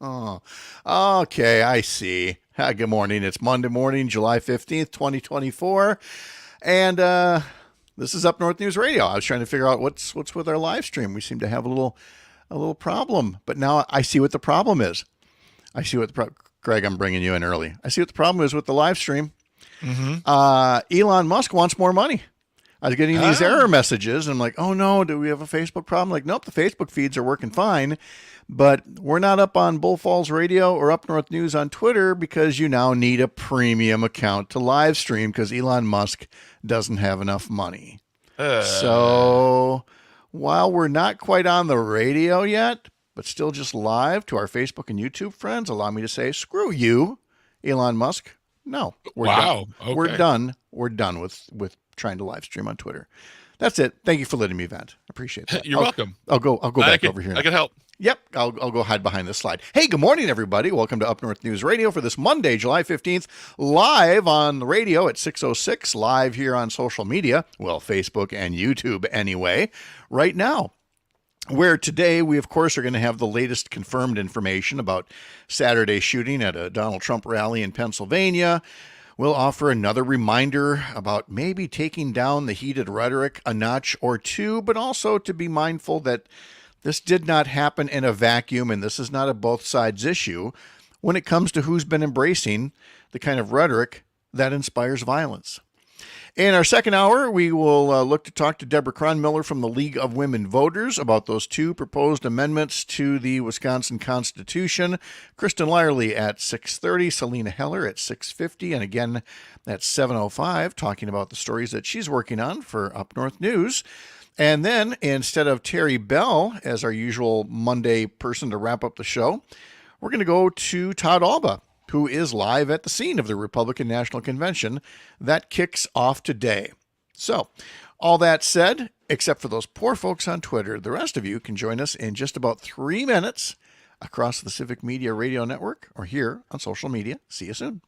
Oh, okay, I see. Good morning. It's Monday morning, July 15th, 2024. And this is Up North News Radio. I was trying to figure out what's with our live stream. We seem to have a little problem. But now I see what the problem is. I see what Greg, I'm bringing you in early. I see what the problem is with the live stream. Mm-hmm. Elon Musk wants more money. I was getting these Ah, error messages, and I'm like, oh no, do we have a Facebook problem? Like, nope, the Facebook feeds are working fine, but we're not up on Bull Falls Radio or Up North News on Twitter because you now need a premium account to live stream because Elon Musk doesn't have enough money. uh, So while we're not quite on the radio yet, but still just live to our Facebook and YouTube friends, allow me to say, screw you, Elon Musk. No, we're done. wow. We're Okay. done. We're done with trying to live stream on Twitter. That's it. Thank you for letting me vent. Appreciate that. You're welcome. I'll go Glad back over here I now. could help. Yep, I'll go hide behind this slide. Hey, good morning, everybody. Welcome to Up North News Radio for this Monday, July 15th, live on the radio at 6:06, live here on social media, well, Facebook and YouTube anyway, right now. Where today we, of course, are going to have the latest confirmed information about Saturday's shooting at a Donald Trump rally in Pennsylvania. We'll offer another reminder about maybe taking down the heated rhetoric a notch or two, but also to be mindful that this did not happen in a vacuum, and this is not a both sides issue when it comes to who's been embracing the kind of rhetoric that inspires violence. In our second hour, we will look to talk to Deborah Cronmiller from the League of Women Voters about those two proposed amendments to the Wisconsin Constitution. Kristen Lyerly at 6:30, Selena Heller at 6:50, and again at 7:05, talking about the stories that she's working on for Up North News. And then, instead of Terry Bell as our usual Monday person to wrap up the show, we're going to go to Todd Alba, who is live at the scene of the Republican National Convention that kicks off today. So, all that said, except for those poor folks on Twitter, the rest of you can join us in just about 3 minutes across the Civic Media Radio Network or here on social media. See you soon.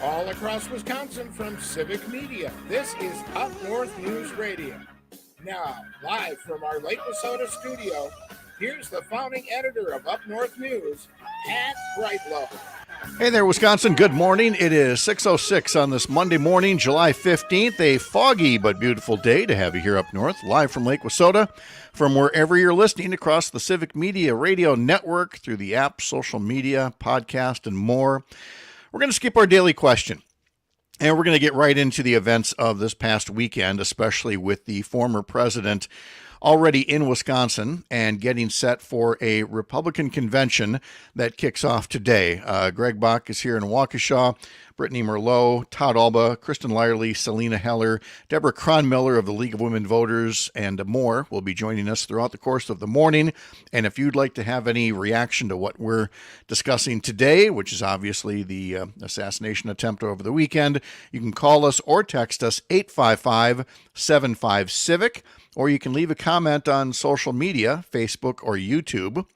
all across Wisconsin from Civic Media. This is Up North News Radio. Now, live from our Lake Wissota studio, here's the founding editor of Up North News, Pat Brightlow. Hey there, Wisconsin. Good morning. It is 6:06 on this Monday morning, July 15th, a foggy but beautiful day to have you here up north, live from Lake Wissota, from wherever you're listening across the Civic Media Radio Network, through the app, social media, podcast, and more. We're going to skip our daily question, and we're going to get right into the events of this past weekend, especially with the former president already in Wisconsin and getting set for a Republican convention that kicks off today. Greg Bach is here in Waukesha, Brittany Merlot, Todd Alba, Kristen Lyerly, Selena Heller, Deborah Cronmiller of the League of Women Voters, and more will be joining us throughout the course of the morning. And if you'd like to have any reaction to what we're discussing today, which is obviously the assassination attempt over the weekend, you can call us or text us 855-75-CIVIC, or you can leave a comment on social media, Facebook or YouTube.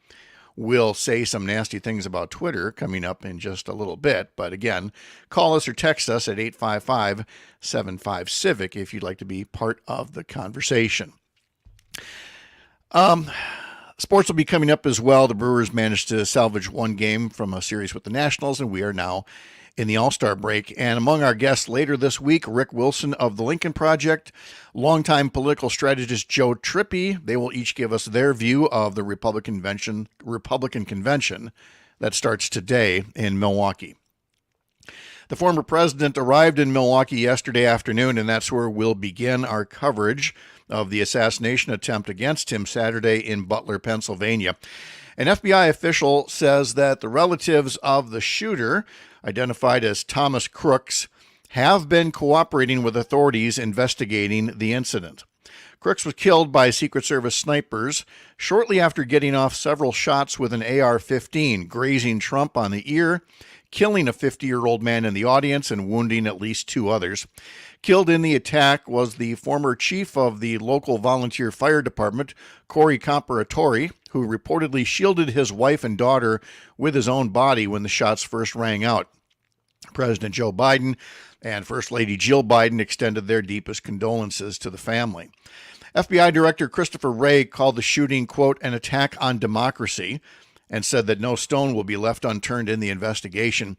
We'll say some nasty things about Twitter coming up in just a little bit. But again, call us or text us at 855-75-CIVIC if you'd like to be part of the conversation. Sports will be coming up as well. The Brewers managed to salvage one game from a series with the Nationals, and we are now in the All-Star break. And among our guests later this week, Rick Wilson of the Lincoln Project, longtime political strategist Joe Trippi. They will each give us their view of the Republican convention that starts today in Milwaukee. The former president arrived in Milwaukee yesterday afternoon, and that's where we'll begin our coverage of the assassination attempt against him Saturday in Butler, Pennsylvania. An FBI official says that the relatives of the shooter, identified as Thomas Crooks, have been cooperating with authorities investigating the incident. Crooks was killed by Secret Service snipers shortly after getting off several shots with an AR-15, grazing Trump on the ear, killing a 50-year-old man in the audience and wounding at least two others. Killed in the attack was the former chief of the local volunteer fire department, Corey Comparatori, who reportedly shielded his wife and daughter with his own body when the shots first rang out. President Joe Biden and First Lady Jill Biden extended their deepest condolences to the family. FBI Director Christopher Wray called the shooting, quote, an attack on democracy, and said that no stone will be left unturned in the investigation.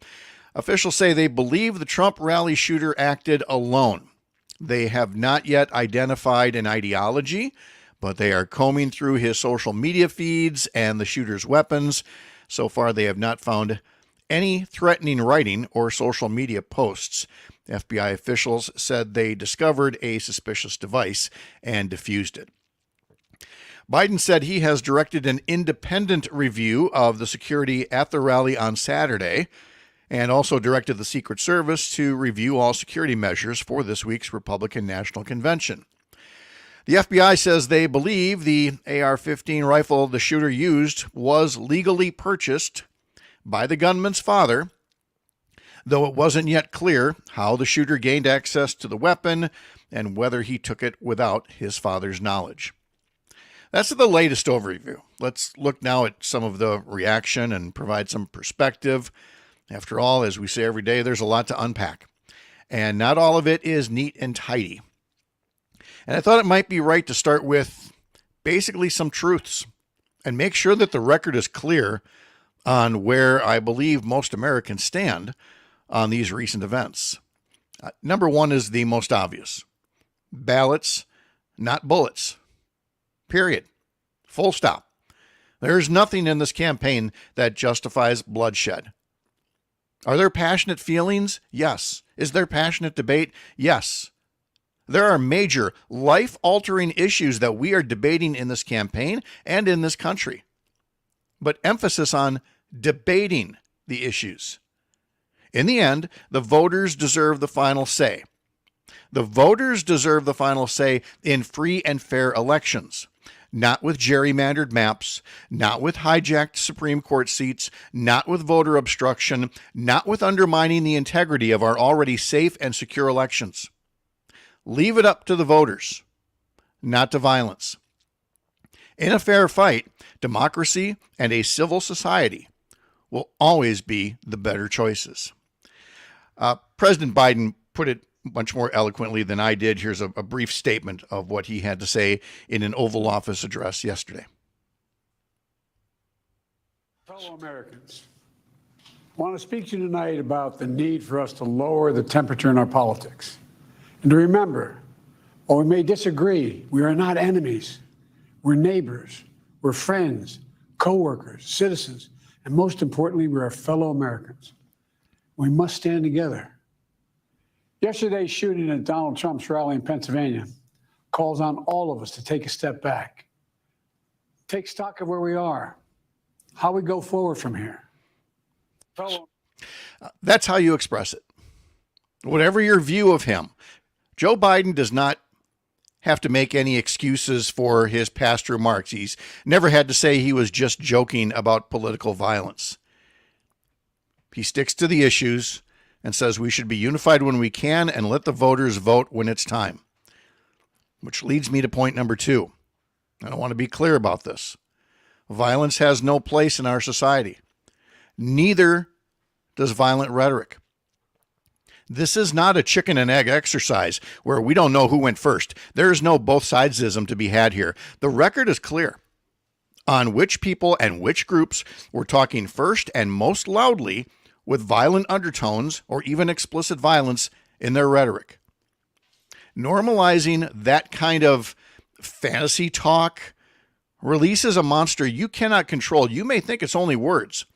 Officials say they believe the Trump rally shooter acted alone. They have not yet identified an ideology, but they are combing through his social media feeds and the shooter's weapons. So far, they have not found any threatening writing or social media posts. FBI officials said they discovered a suspicious device and defused it. Biden said he has directed an independent review of the security at the rally on Saturday, and also directed the Secret Service to review all security measures for this week's Republican National Convention. The FBI says they believe the AR-15 rifle the shooter used was legally purchased by the gunman's father, though it wasn't yet clear how the shooter gained access to the weapon and whether he took it without his father's knowledge. That's the latest overview. Let's look now at some of the reaction and provide some perspective. After all, as we say every day, there's a lot to unpack, and not all of it is neat and tidy. And I thought it might be right to start with basically some truths and make sure that the record is clear on where I believe most Americans stand on these recent events. Number one is the most obvious. Ballots, not bullets. Period. Full stop. There's nothing in this campaign that justifies bloodshed. Are there passionate feelings? Yes. Is there passionate debate? Yes. There are major life-altering issues that we are debating in this campaign and in this country. But emphasis on debating the issues. In the end, the voters deserve the final say. The voters deserve the final say in free and fair elections. Not with gerrymandered maps, not with hijacked Supreme Court seats, not with voter obstruction, not with undermining the integrity of our already safe and secure elections. Leave it up to the voters, not to violence. In a fair fight, democracy and a civil society will always be the better choices. President Biden put it much more eloquently than I did. Here's a brief statement of what he had to say in an Oval Office address yesterday. Fellow Americans, I want to speak to you tonight about the need for us to lower the temperature in our politics. And to remember, while we may disagree, we are not enemies. We're neighbors, we're friends, co-workers, citizens, and most importantly, we're fellow Americans. We must stand together. Yesterday's shooting at Donald Trump's rally in Pennsylvania calls on all of us to take a step back, take stock of where we are, how we go forward from here. That's how you express it. Whatever your view of him, Joe Biden does not have to make any excuses for his past remarks. He's never had to say he was just joking about political violence. He sticks to the issues and says we should be unified when we can and let the voters vote when it's time. Which leads me to point number 2. And I want to be clear about this. Violence has no place in our society. Neither does violent rhetoric. This is not a chicken and egg exercise where we don't know who went first. There is no both sidesism to be had here. The record is clear on which people and which groups were talking first and most loudly with violent undertones or even explicit violence in their rhetoric. Normalizing that kind of fantasy talk releases a monster you cannot control. You may think it's only words,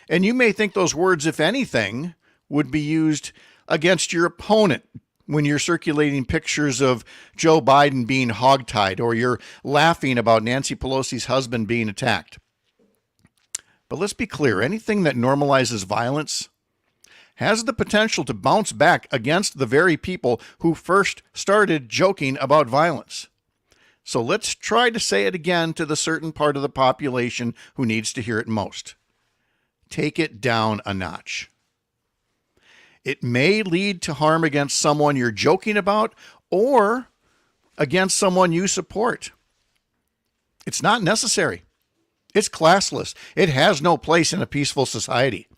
and you may think those words, if anything, would be used against your opponent when you're circulating pictures of Joe Biden being hogtied or you're laughing about Nancy Pelosi's husband being attacked. But let's be clear, anything that normalizes violence has the potential to bounce back against the very people who first started joking about violence. So let's try to say it again to the certain part of the population who needs to hear it most. Take it down a notch. It may lead to harm against someone you're joking about or against someone you support. It's not necessary. It's classless. It has no place in a peaceful society.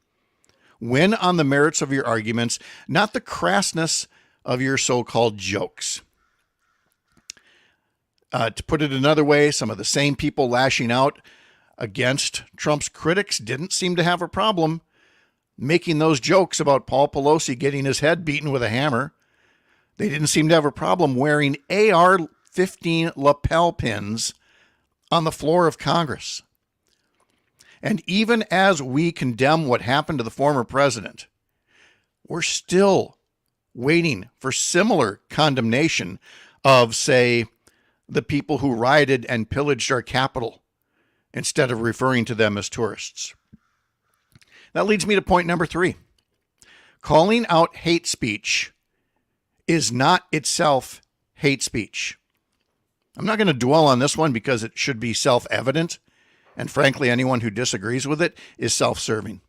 Win on the merits of your arguments, not the crassness of your so-called jokes. To put it another way, some of the same people lashing out against Trump's critics didn't seem to have a problem making those jokes about Paul Pelosi getting his head beaten with a hammer. They didn't seem to have a problem wearing AR-15 lapel pins on the floor of Congress. And even as we condemn what happened to the former president, we're still waiting for similar condemnation of, say, the people who rioted and pillaged our Capitol instead of referring to them as tourists. That leads me to point number 3. Calling out hate speech is not itself hate speech. I'm not going to dwell on this one because it should be self-evident. And frankly, anyone who disagrees with it is self-serving.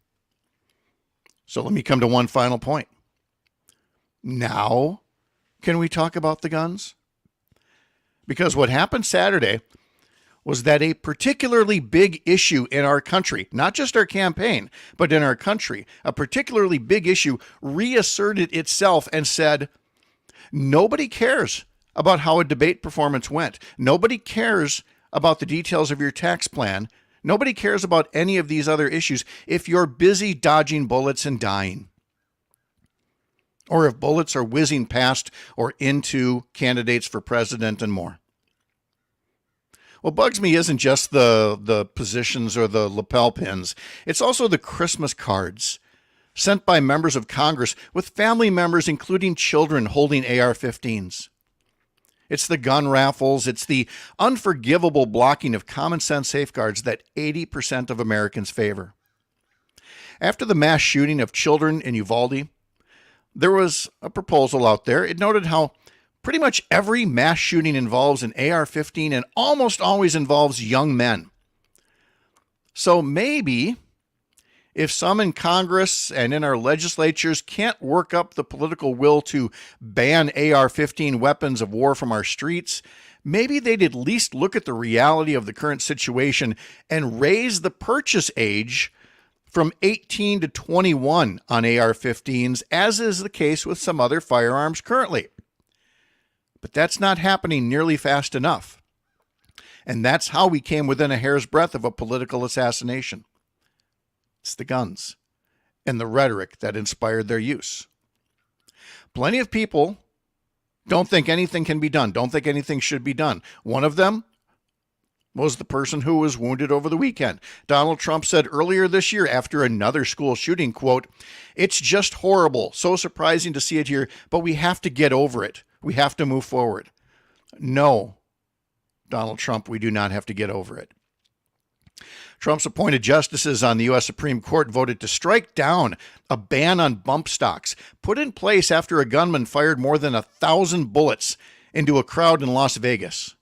So let me come to one final point. Now, can we talk about the guns? Because what happened Saturday was that a particularly big issue in our country, not just our campaign, but in our country, a particularly big issue reasserted itself and said, nobody cares about how a debate performance went. Nobody cares about the details of your tax plan. Nobody cares about any of these other issues if you're busy dodging bullets and dying. Or if bullets are whizzing past or into candidates for president and more. What bugs me isn't just the positions or the lapel pins. It's also the Christmas cards sent by members of Congress with family members, including children, holding AR-15s. It's the gun raffles. It's the unforgivable blocking of common sense safeguards that 80% of Americans favor. After the mass shooting of children in Uvalde, there was a proposal out there. It noted how pretty much every mass shooting involves an AR-15 and almost always involves young men. So maybe if some in Congress and in our legislatures can't work up the political will to ban AR-15 weapons of war from our streets, maybe they'd at least look at the reality of the current situation and raise the purchase age from 18 to 21 on AR-15s, as is the case with some other firearms currently. But that's not happening nearly fast enough. And that's how we came within a hair's breadth of a political assassination. It's the guns and the rhetoric that inspired their use. Plenty of people don't think anything can be done, don't think anything should be done. One of them was the person who was wounded over the weekend. Donald Trump said earlier this year after another school shooting, quote, "It's just horrible, so surprising to see it here, but we have to get over it. We have to move forward." No, Donald Trump, we do not have to get over it. Trump's appointed justices on the U.S. Supreme Court voted to strike down a ban on bump stocks put in place after a gunman fired more than 1,000 bullets into a crowd in Las Vegas,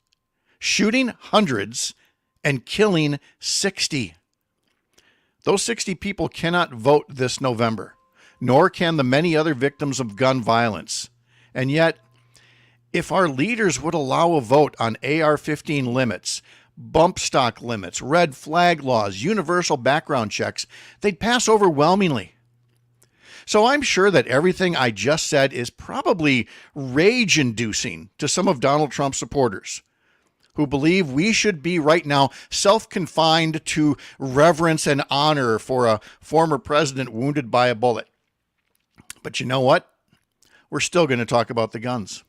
shooting hundreds and killing 60. Those 60 people cannot vote this November, nor can the many other victims of gun violence. And yet, if our leaders would allow a vote on AR-15 limits, bump stock limits, red flag laws, universal background checks, they'd pass overwhelmingly. So I'm sure that everything I just said is probably rage-inducing to some of Donald Trump's supporters who believe we should be right now self-confined to reverence and honor for a former president wounded by a bullet. But you know what? We're still going to talk about the guns.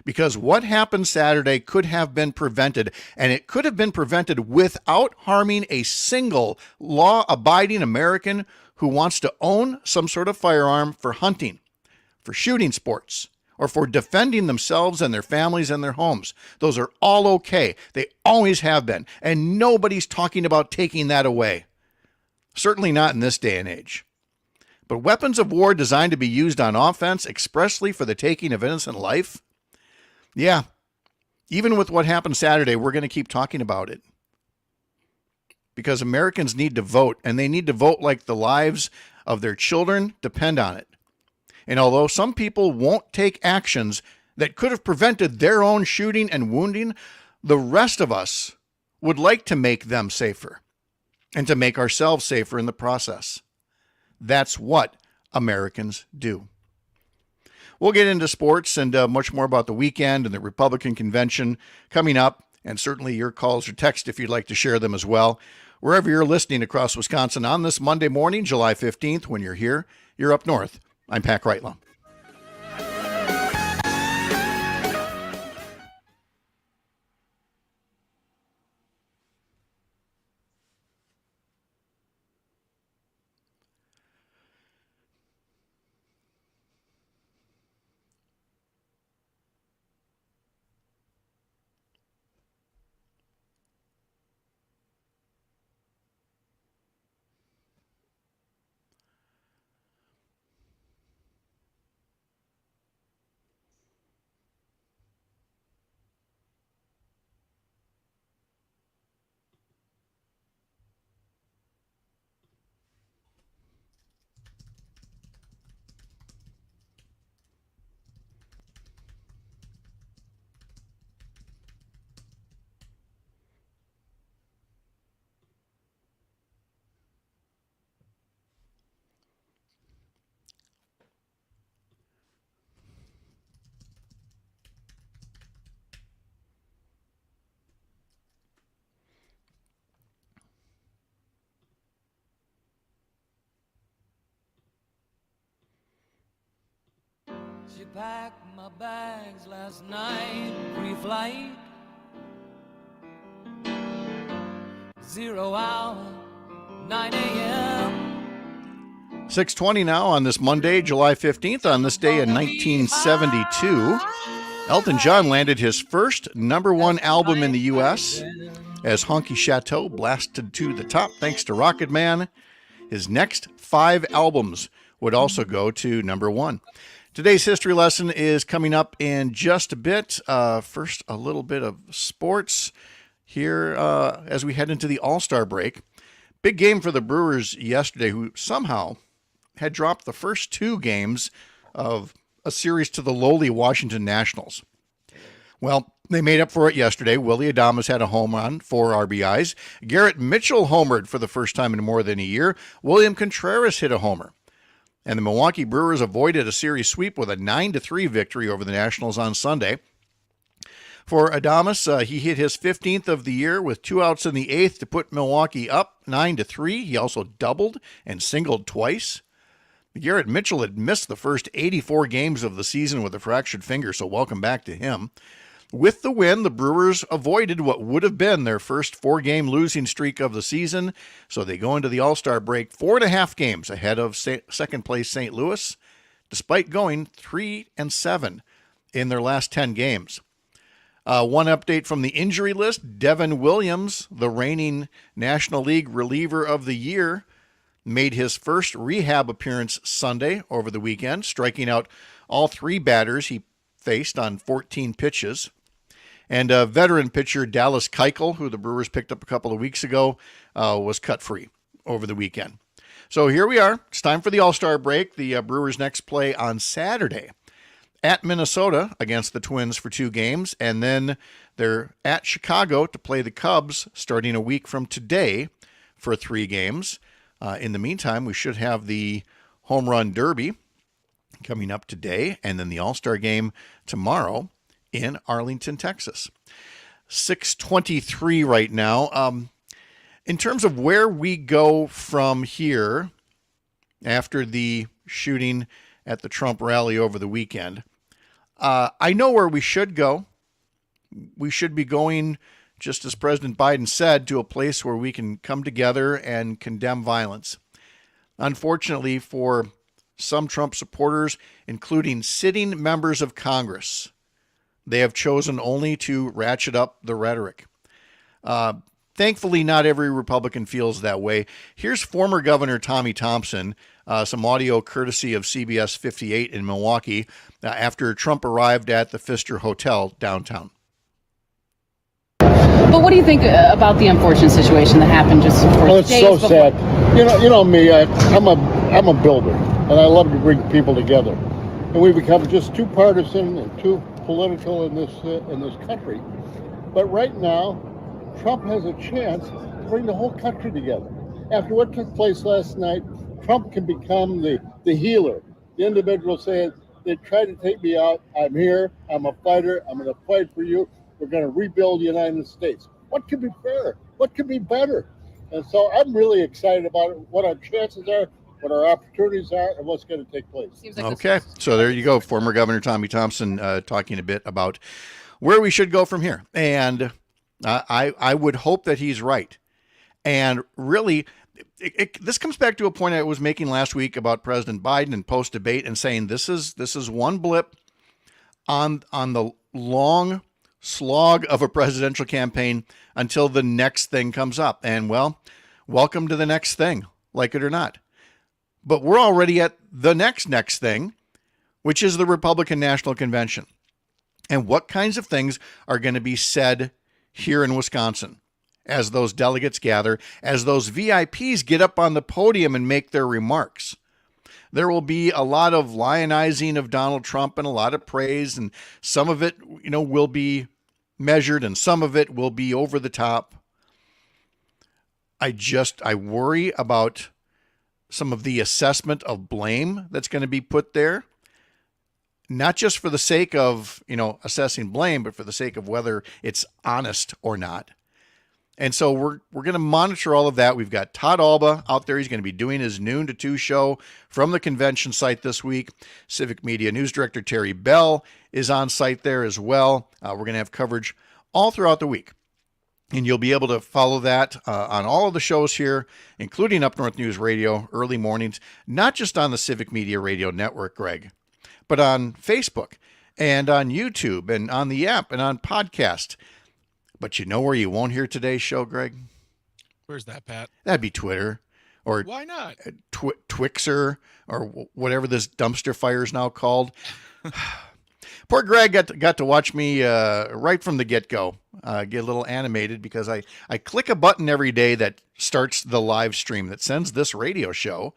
Because what happened Saturday could have been prevented, and it could have been prevented without harming a single law-abiding American who wants to own some sort of firearm for hunting, for shooting sports, or for defending themselves and their families and their homes. Those are all okay. They always have been, and nobody's talking about taking that away. Certainly not in this day and age. But weapons of war designed to be used on offense expressly for the taking of innocent life? Yeah, even with what happened Saturday, we're going to keep talking about it. Because Americans need to vote, and they need to vote like the lives of their children depend on it. And although some people won't take actions that could have prevented their own shooting and wounding, the rest of us would like to make them safer and to make ourselves safer in the process. That's what Americans do. We'll get into sports and much more about the weekend and the Republican convention coming up, and certainly your calls or text if you'd like to share them as well. Wherever you're listening across Wisconsin on this Monday morning, July 15th, when you're here, you're up north. I'm Pat Kreitlow. 'She packed my bags last night, pre-flight, 0 hour, 9 a.m. 6:20 now on this Monday, July 15th. On this day in 1972, Elton John landed his first #1 album in the U.S. as Honky Chateau blasted to the top thanks to Rocket Man. His next 5 albums would also go to #1. Today's history lesson is coming up in just a bit. First, a little bit of sports here as we head into the All-Star break. Big game for the Brewers yesterday, who somehow had dropped the first 2 games of a series to the lowly Washington Nationals. Well, They made up for it yesterday. Willie Adames had a home run, 4 RBIs. Garrett Mitchell homered for the first time in more than a year. William Contreras hit a homer. And the Milwaukee Brewers avoided a series sweep with a 9-3 victory over the Nationals on Sunday. For Adames, he hit his 15th of the year with 2 outs in the 8th to put Milwaukee up 9-3. He also doubled and singled twice. Garrett Mitchell had missed the first 84 games of the season with a fractured finger, so welcome back to him. With the win, the Brewers avoided what would have been their first 4-game losing streak of the season, so they go into the All-Star break 4.5 games ahead of second-place St. Louis, despite going 3-7 in their last 10 games. One update from the injury list, Devin Williams, the reigning National League reliever of the year, made his first rehab appearance Sunday over the weekend, striking out all 3 batters he faced on 14 pitches. And veteran pitcher Dallas Keuchel, who the Brewers picked up a couple of weeks ago, was cut free over the weekend. So here we are. It's time for the All-Star break. The Brewers next play on Saturday at Minnesota against the Twins for 2 games, and then they're at Chicago to play the Cubs starting a week from today for 3 games. In the meantime, we should have the Home Run Derby coming up today, and then the All-Star game tomorrow in Arlington, Texas. 6:23 right now. In terms of where we go from here after the shooting at the Trump rally over the weekend, I know where we should go. We should be going, just as President Biden said, to a place where we can come together and condemn violence. Unfortunately for some Trump supporters, including sitting members of Congress, they have chosen only to ratchet up the rhetoric. Thankfully, not every Republican feels that way. Here's former Governor Tommy Thompson, some audio courtesy of CBS 58 in Milwaukee, after Trump arrived at the Pfister Hotel downtown. But what do you think about the unfortunate situation that happened just before? Oh, it's so sad. You know me. I'm a builder, and I love to bring people together. And we become just too partisan and too political in this country. But right now, Trump has a chance to bring the whole country together. After what took place last night, Trump can become the healer. The individual saying, they tried to take me out. I'm here. I'm a fighter. I'm going to fight for you. We're going to rebuild the United States. What could be fairer? What could be better? And so I'm really excited about it, what our chances are, what our opportunities are, and what's going to take place. Okay, so there you go. Former Governor Tommy Thompson talking a bit about where we should go from here. And I would hope that he's right. And really, this comes back to a point I was making last week about President Biden and post-debate and saying this is one blip on the long slog of a presidential campaign until the next thing comes up. And, well, welcome to the next thing, like it or not. But we're already at the next thing, which is the Republican National Convention. And what kinds of things are going to be said here in Wisconsin as those delegates gather, as those VIPs get up on the podium and make their remarks. There will be a lot of lionizing of Donald Trump and a lot of praise, and some of it, will be measured and some of it will be over the top. I worry about some of the assessment of blame that's going to be put there, not just for the sake of, assessing blame, but for the sake of whether it's honest or not. And so we're going to monitor all of that. We've got Todd Alba out there. He's going to be doing his noon to 2 show from the convention site this week. Civic Media News Director Terry Bell is on site there as well. We're going to have coverage all throughout the week. And you'll be able to follow that on all of the shows here, including Up North News Radio, early mornings, not just on the Civic Media Radio Network, Greg, but on Facebook and on YouTube and on the app and on podcast. But you know where you won't hear today's show, Greg? Where's that, Pat? That'd be Twitter or why not? Twixer or whatever this dumpster fire is now called. Poor Greg got to watch me right from the get-go get a little animated because I click a button every day that starts the live stream that sends this radio show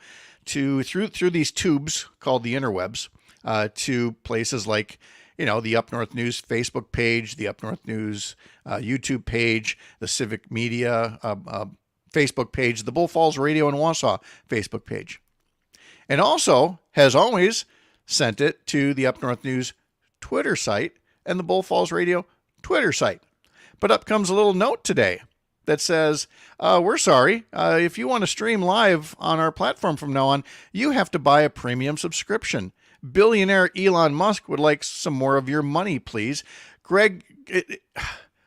through these tubes called the interwebs to places like, the Up North News Facebook page, the Up North News YouTube page, the Civic Media Facebook page, the Bull Falls Radio in Wausau Facebook page. And also has always sent it to the Up North News Twitter site and the Bull Falls Radio Twitter site. But up comes a little note today that says, we're sorry, if you want to stream live on our platform from now on, you have to buy a premium subscription. Billionaire Elon Musk would like some more of your money, please. Greg,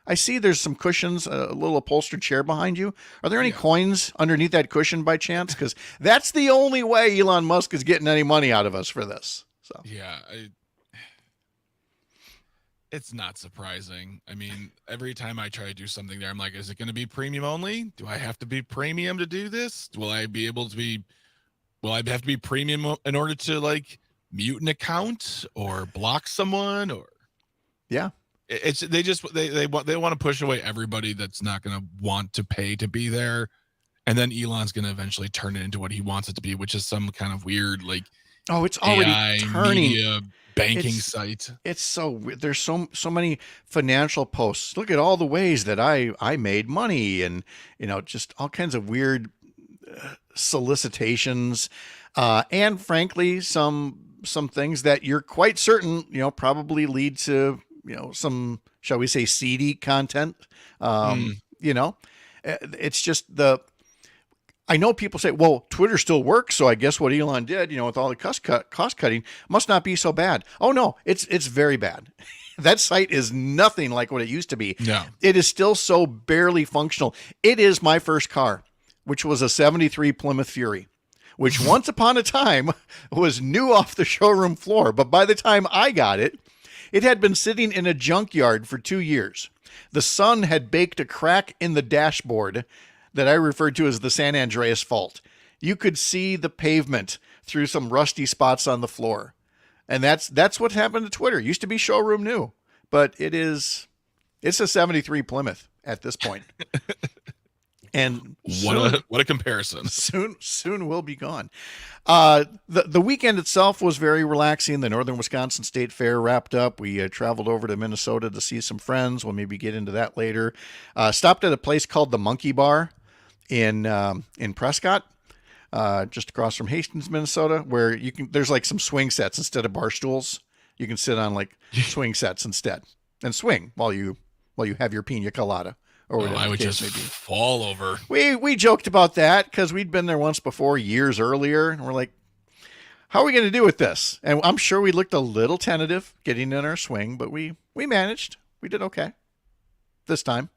I see there's some cushions, a little upholstered chair behind you. Are there any coins underneath that cushion by chance? Because that's the only way Elon Musk is getting any money out of us for this. So Yeah, it's not surprising. I mean, every time I try to do something there, I'm like, is it going to be premium only? Do I have to be premium to do this? Will I have to be premium in order to like mute an account or block someone? Or yeah, they want to push away everybody that's not going to want to pay to be there. And then Elon's going to eventually turn it into what he wants it to be, which is some kind of weird, like, it's already AI turning media banking site. It's so weird. There's so many financial posts. Look at all the ways that I made money, and just all kinds of weird solicitations, and frankly, some things that you're quite certain probably lead to some, shall we say, seedy content. It's just I know people say, well, Twitter still works, so I guess what Elon did, with all the cost cutting, must not be so bad. Oh no, it's very bad. That site is nothing like what it used to be. No. It is still so barely functional. It is my first car, which was a 73 Plymouth Fury, which once upon a time was new off the showroom floor. But by the time I got it, it had been sitting in a junkyard for 2 years. The sun had baked a crack in the dashboard that I referred to as the San Andreas Fault. You could see the pavement through some rusty spots on the floor. And that's what happened to Twitter. It used to be showroom new, but it's a 73 Plymouth at this point. And what a comparison. Soon will be gone. The weekend itself was very relaxing. The Northern Wisconsin State Fair wrapped up. We traveled over to Minnesota to see some friends. We'll maybe get into that later. Stopped at a place called the Monkey Bar in Prescott, just across from Hastings, Minnesota, where there's like some swing sets instead of bar stools. You can sit on like swing sets instead and swing while you have your pina colada. Or I would just fall over. We joked about that because we'd been there once before, years earlier, and we're like, how are we going to do with this? And I'm sure we looked a little tentative getting in our swing, but we managed. We did okay this time.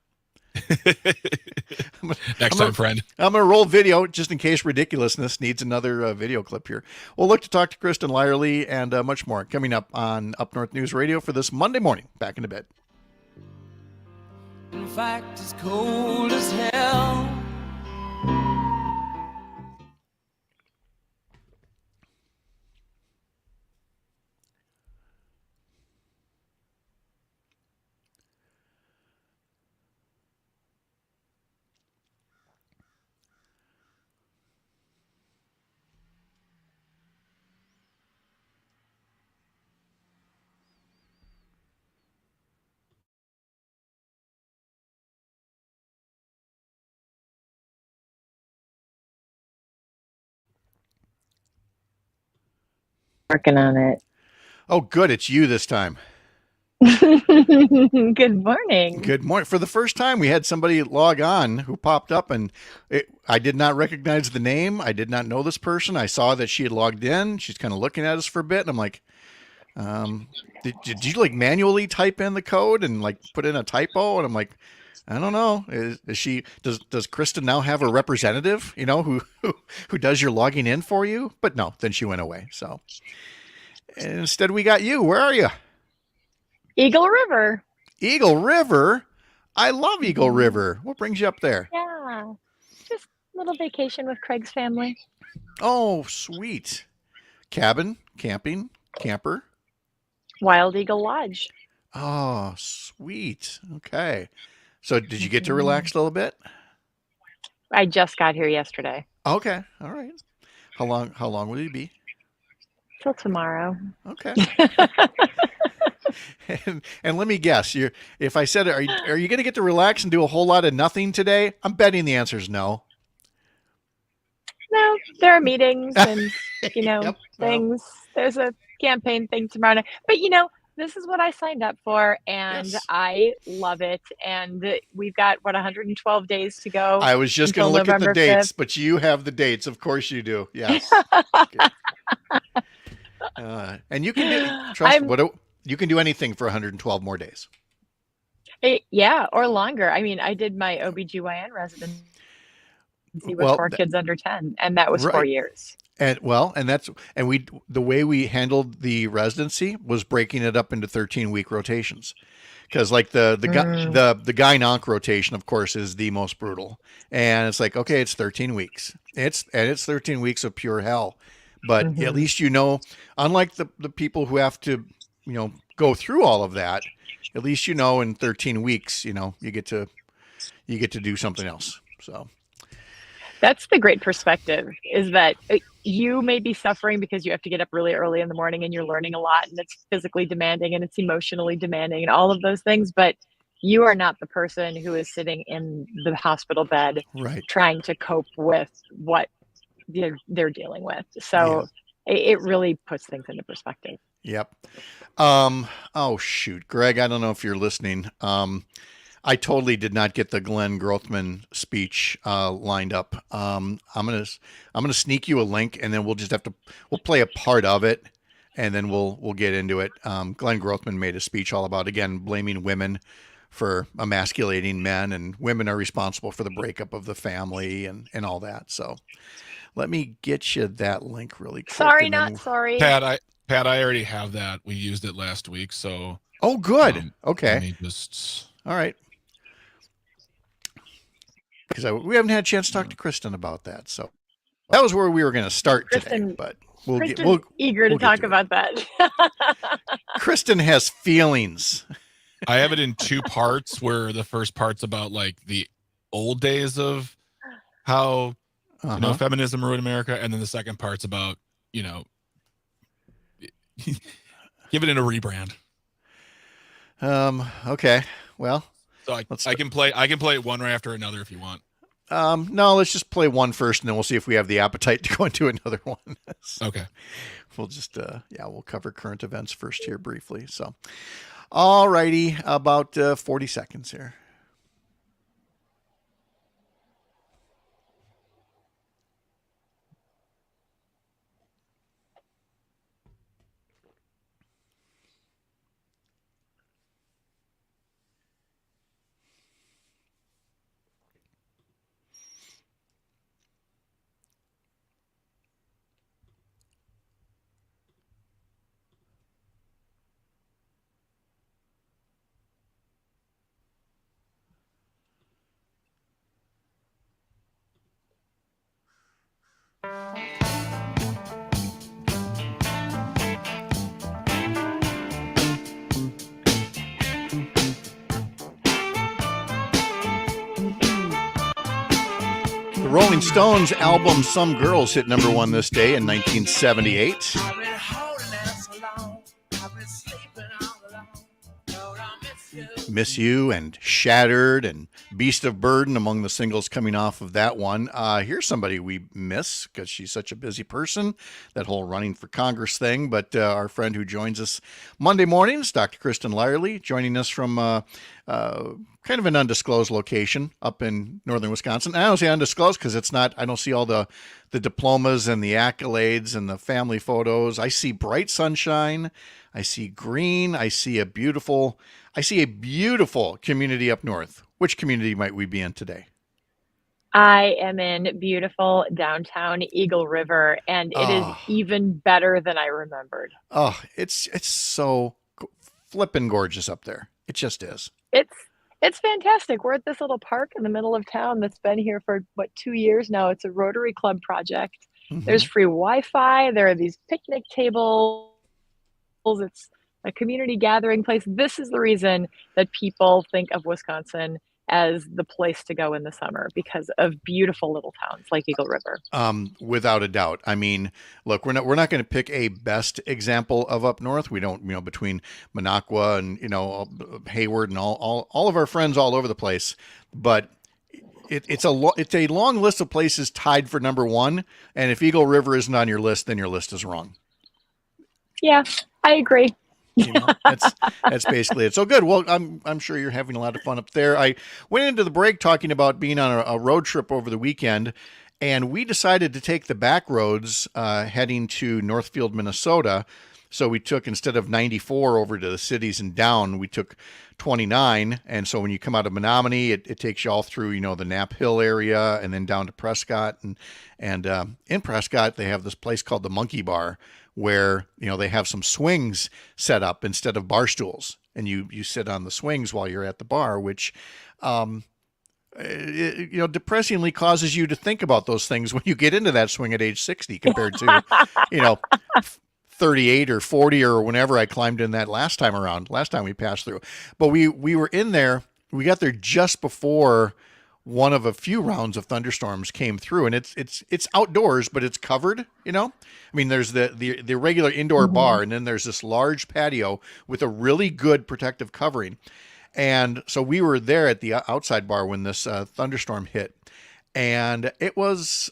Next time, friend. I'm going to roll video just in case ridiculousness needs another video clip here. We'll look to talk to Kristen Lyerly and much more coming up on Up North News Radio for this Monday morning. Back into bed. In fact, it's cold as hell. Working on it. Oh, good. It's you this time. Good morning. Good morning. For the first time, we had somebody log on who popped up, and I did not recognize the name. I did not know this person. I saw that she had logged in. She's kind of looking at us for a bit, and I'm like, did you like manually type in the code and like put in a typo? And I'm like, I don't know. Is she does Kristen now have a representative, who does your logging in for you? But no, then she went away. So and instead we got you. Where are you? Eagle River. Eagle River? I love Eagle River. What brings you up there? Yeah. Just a little vacation with Craig's family. Oh, sweet. Cabin, camping, camper. Wild Eagle Lodge. Oh, sweet. Okay. So did you get to relax a little bit? I just got here yesterday. Okay. All right. How long will you be? Till tomorrow. Okay. And let me guess, if I said, are you going to get to relax and do a whole lot of nothing today? I'm betting the answer is no. No, there are meetings and, Yep, things. There's a campaign thing tomorrow night. But, this is what I signed up for, and Yes. I love it. And we've got, 112 days to go. I was just going to until look at the November dates, 5th. but you have the dates. Of course you do. Yes. And you can do, you can do anything for 112 more days. Yeah, or longer. I mean, I did my OBGYN residency with Well, 4 kids under 10, and that was 4 right. years. And the way we handled the residency was breaking it up into 13-week rotations. Because like the gyn-onc rotation, of course, is the most brutal. And it's like, okay, it's 13 weeks. It's 13 weeks of pure hell. But at least unlike the people who have to, go through all of that, at least in 13 weeks, you get to do something else. So that's the great perspective, is that you may be suffering because you have to get up really early in the morning and you're learning a lot, and it's physically demanding and it's emotionally demanding and all of those things, but you are not the person who is sitting in the hospital bed trying to cope with what they're dealing with. So it really puts things into perspective. Yep. Oh shoot, Greg, I don't know if you're listening. I totally did not get the Glenn Grothman speech lined up. I'm gonna sneak you a link, and then we'll play a part of it, and then we'll get into it. Glenn Grothman made a speech all about, again, blaming women for emasculating men, and women are responsible for the breakup of the family and all that. So let me get you that link really quick. Sorry, not sorry. Pat, I already have that. We used it last week, so. Oh, good. Okay. Let me just. All right. Because we haven't had a chance to talk to Kristen about that, so that was where we were going to start today. But Kristen's eager to talk about that. Kristen has feelings. I have it in 2 parts, where the first part's about like the old days of how feminism ruined America, and then the second part's about give it in a rebrand. Okay. Well. So I can play one right after another if you want. No, let's just play one first, and then we'll see if we have the appetite to go into another one. Okay. We'll just we'll cover current events first here briefly. So, all righty, about 40 seconds here. Rolling Stones album Some Girls hit number 1 this day in 1978. Miss You and Shattered and Beast of Burden among the singles coming off of that one. Here's somebody we miss because she's such a busy person, that whole running for Congress thing. But our friend who joins us Monday mornings, Dr. Kristen Lyerly, joining us from kind of an undisclosed location up in northern Wisconsin. And I don't say undisclosed because it's not, I don't see all the diplomas and the accolades and the family photos. I see bright sunshine. I see green. I see a beautiful community up north. Which community might we be in today? I am in beautiful downtown Eagle River, and it is even better than I remembered. Oh, it's so flippin' gorgeous up there. It just is. It's fantastic. We're at this little park in the middle of town that's been here for 2 years now. It's a Rotary Club project. Mm-hmm. There's free Wi-Fi. There are these picnic tables. It's a community gathering place. This is the reason that people think of Wisconsin as the place to go in the summer because of beautiful little towns like Eagle River. Without a doubt. I mean, look, we're not going to pick a best example of up north. We don't, between Minocqua and, Hayward and all of our friends all over the place, but it's a long list of places tied for number one. And if Eagle River isn't on your list, then your list is wrong. Yeah, I agree. That's basically it. So good. Well, I'm sure you're having a lot of fun up there. I went into the break talking about being on a road trip over the weekend, and we decided to take the back roads heading to Northfield, Minnesota. So we took, instead of 94 over to the cities and down, we took 29. And so when you come out of Menominee, it takes you all through, the Knapp Hill area and then down to Prescott. And in Prescott, they have this place called the Monkey Bar, where, they have some swings set up instead of bar stools. And you sit on the swings while you're at the bar, which, depressingly causes you to think about those things when you get into that swing at age 60 compared to, 38 or 40 or whenever I climbed in that last time we passed through. But we were in there, we got there just before one of a few rounds of thunderstorms came through, and it's outdoors, but it's covered, I mean, there's the regular indoor bar, and then there's this large patio with a really good protective covering. And so we were there at the outside bar when this thunderstorm hit, and it was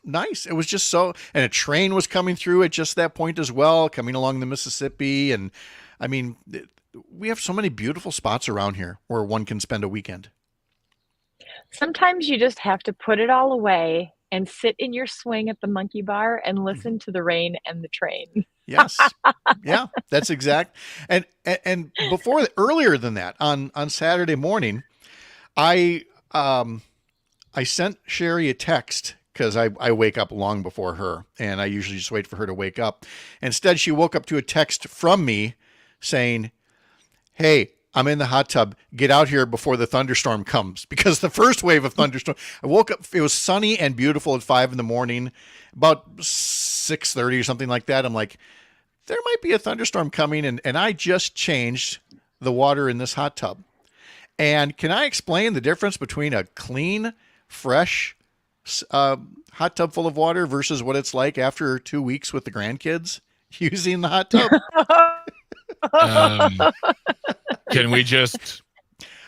nice. It was just so, and a train was coming through at just that point as well, coming along the Mississippi. And I mean, we have so many beautiful spots around here where one can spend a weekend. Sometimes you just have to put it all away and sit in your swing at the Monkey Bar and listen to the rain and the train. Yes. Yeah, that's exact. And earlier than that, on Saturday morning, I sent Sherry a text because I wake up long before her, and I usually just wait for her to wake up. Instead, she woke up to a text from me saying, "Hey, I'm in the hot tub. Get out here before the thunderstorm comes." Because the first wave of thunderstorm, I woke up, it was sunny and beautiful at 5 a.m. About 6:30 or something like that. I'm like, there might be a thunderstorm coming. And I just changed the water in this hot tub. And can I explain the difference between a clean, fresh hot tub full of water versus what it's like after 2 weeks with the grandkids using the hot tub? Can we just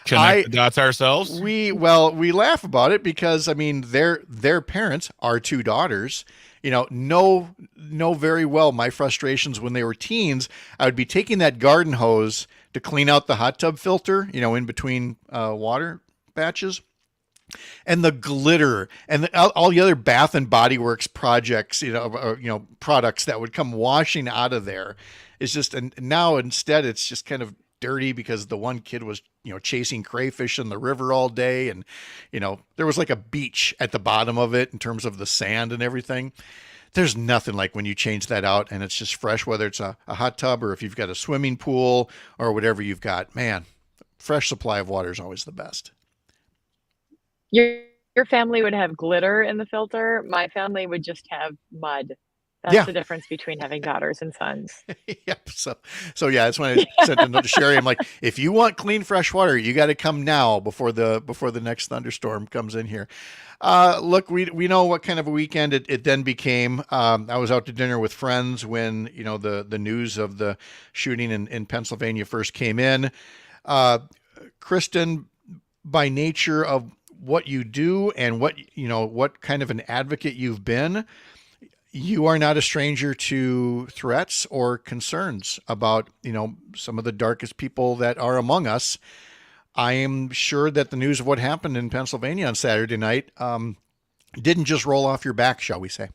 connect the dots ourselves? We laugh about it because, I mean, their parents, our two daughters, know very well my frustrations when they were teens. I would be taking that garden hose to clean out the hot tub filter, in between water batches. And the glitter and all the other Bath and Body Works projects, products that would come washing out of there. It's just, and now instead it's just kind of dirty because the one kid was, chasing crayfish in the river all day. And, there was like a beach at the bottom of it in terms of the sand and everything. There's nothing like when you change that out and it's just fresh, whether it's a hot tub or if you've got a swimming pool or whatever you've got. Man, fresh supply of water is always the best. Your family would have glitter in the filter. My family would just have mud. That's the difference between having daughters and sons. Yep. So yeah, that's when I sent a note to Sherry. I'm like, if you want clean, fresh water, you got to come now before the next thunderstorm comes in here. Look, we know what kind of a weekend it then became. I was out to dinner with friends when, the news of the shooting in Pennsylvania first came in. Kristen, by nature of what you do and what kind of an advocate you've been, you are not a stranger to threats or concerns about, some of the darkest people that are among us. I am sure that the news of what happened in Pennsylvania on Saturday night didn't just roll off your back, shall we say.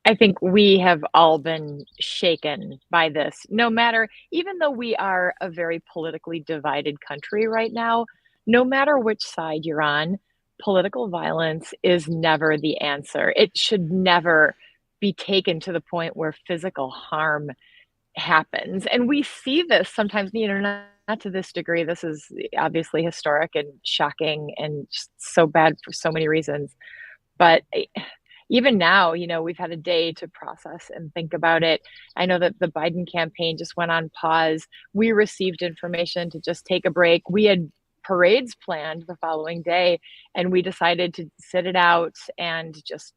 I think we have all been shaken by this, no matter, even though we are a very politically divided country right now, no matter which side you're on, political violence is never the answer. It should never be taken to the point where physical harm happens. And we see this sometimes, not to this degree. This is obviously historic and shocking and just so bad for so many reasons. But even now, we've had a day to process and think about it. I know that the Biden campaign just went on pause. We received information to just take a break. We had parades planned the following day, and we decided to sit it out and just,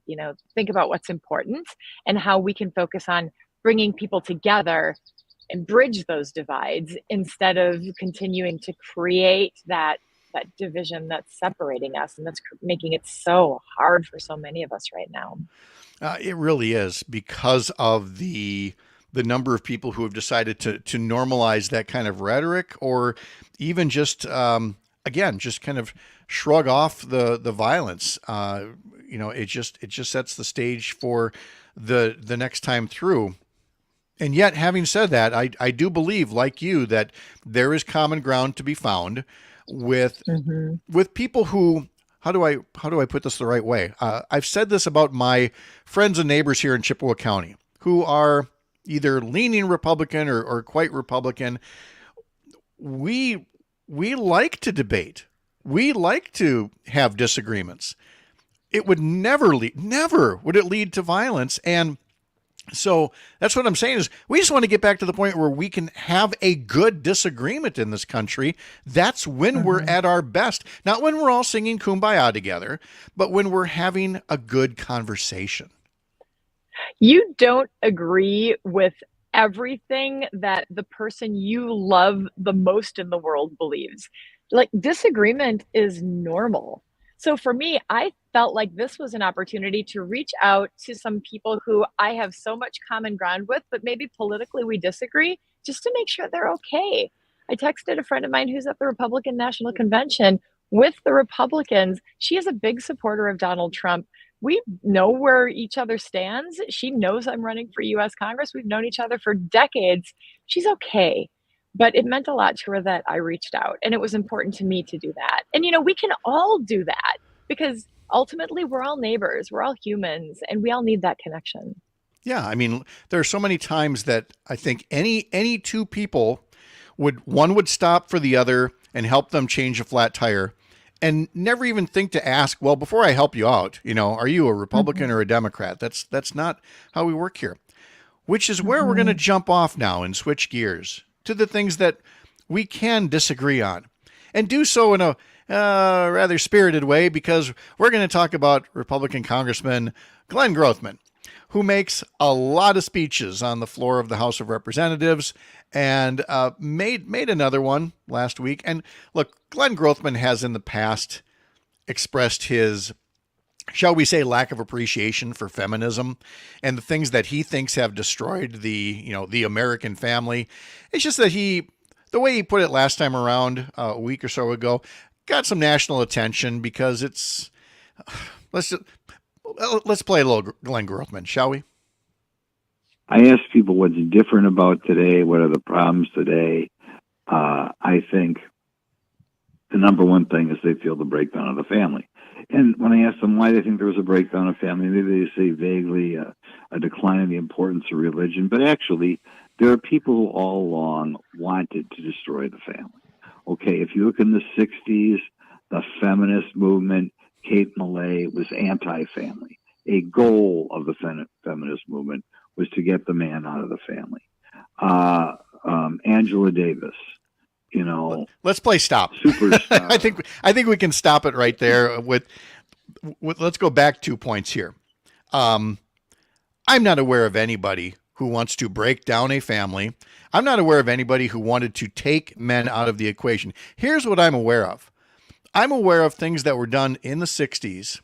think about what's important and how we can focus on bringing people together and bridge those divides instead of continuing to create that division that's separating us and that's making it so hard for so many of us right now. It really is, because of the number of people who have decided to normalize that kind of rhetoric, or even just again, just kind of shrug off the violence. It just sets the stage for the next time through. And yet, having said that, I do believe, like you, that there is common ground to be found with people who, how do I put this the right way? I've said this about my friends and neighbors here in Chippewa County who are either leaning Republican or quite Republican. We like to debate. We like to have disagreements. It would never would it lead to violence. And so that's what I'm saying is we just want to get back to the point where we can have a good disagreement in this country. That's when we're at our best. Not when we're all singing Kumbaya together, but when we're having a good conversation. You don't agree with everything that the person you love the most in the world believes. Like, disagreement is normal. So for me, I felt like this was an opportunity to reach out to some people who I have so much common ground with, but maybe politically we disagree, just to make sure they're okay. I texted a friend of mine who's at the Republican National Convention with the Republicans. She is a big supporter of Donald Trump. We know where each other stands. She knows I'm running for US Congress. We've known each other for decades. She's okay. But it meant a lot to her that I reached out, and it was important to me to do that. And, we can all do that, because ultimately we're all neighbors, we're all humans, and we all need that connection. Yeah. I mean, there are so many times that I think any two people one would stop for the other and help them change a flat tire, and never even think to ask, well, before I help you out, are you a Republican or a Democrat? That's not how we work here, which is where we're going to jump off now and switch gears to the things that we can disagree on, and do so in a rather spirited way, because we're going to talk about Republican Congressman Glenn Grothman, who makes a lot of speeches on the floor of the House of Representatives, and made another one last week. And look, Glenn Grothman has in the past expressed his, shall we say, lack of appreciation for feminism and the things that he thinks have destroyed the American family. It's just that the way he put it last time around, a week or so ago, got some national attention because it's, let's play a little Glenn Grothman, shall we? I asked people what's different about today, what are the problems today. I think the number one thing is they feel the breakdown of the family. And when I asked them why they think there was a breakdown of family, maybe they say vaguely a decline in the importance of religion. But actually, there are people who all along wanted to destroy the family. Okay, if you look in the 60s, the feminist movement, Kate Millay, was anti-family. A goal of the feminist movement was to get the man out of the family. Angela Davis, let's play stop. Superstar. I think we can stop it right there with let's go back 2 points here. I'm not aware of anybody who wants to break down a family. I'm not aware of anybody who wanted to take men out of the equation. Here's what I'm aware of. I'm aware of things that were done in the 60s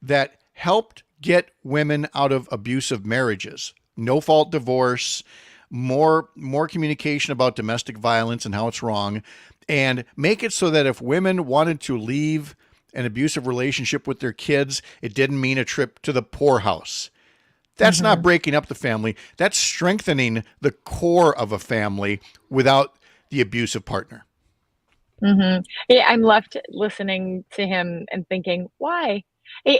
that helped get women out of abusive marriages. No-fault divorce, more communication about domestic violence and how it's wrong, and make it so that if women wanted to leave an abusive relationship with their kids, it didn't mean a trip to the poorhouse. That's not breaking up the family. That's strengthening the core of a family without the abusive partner. Yeah, I'm left listening to him and thinking, why?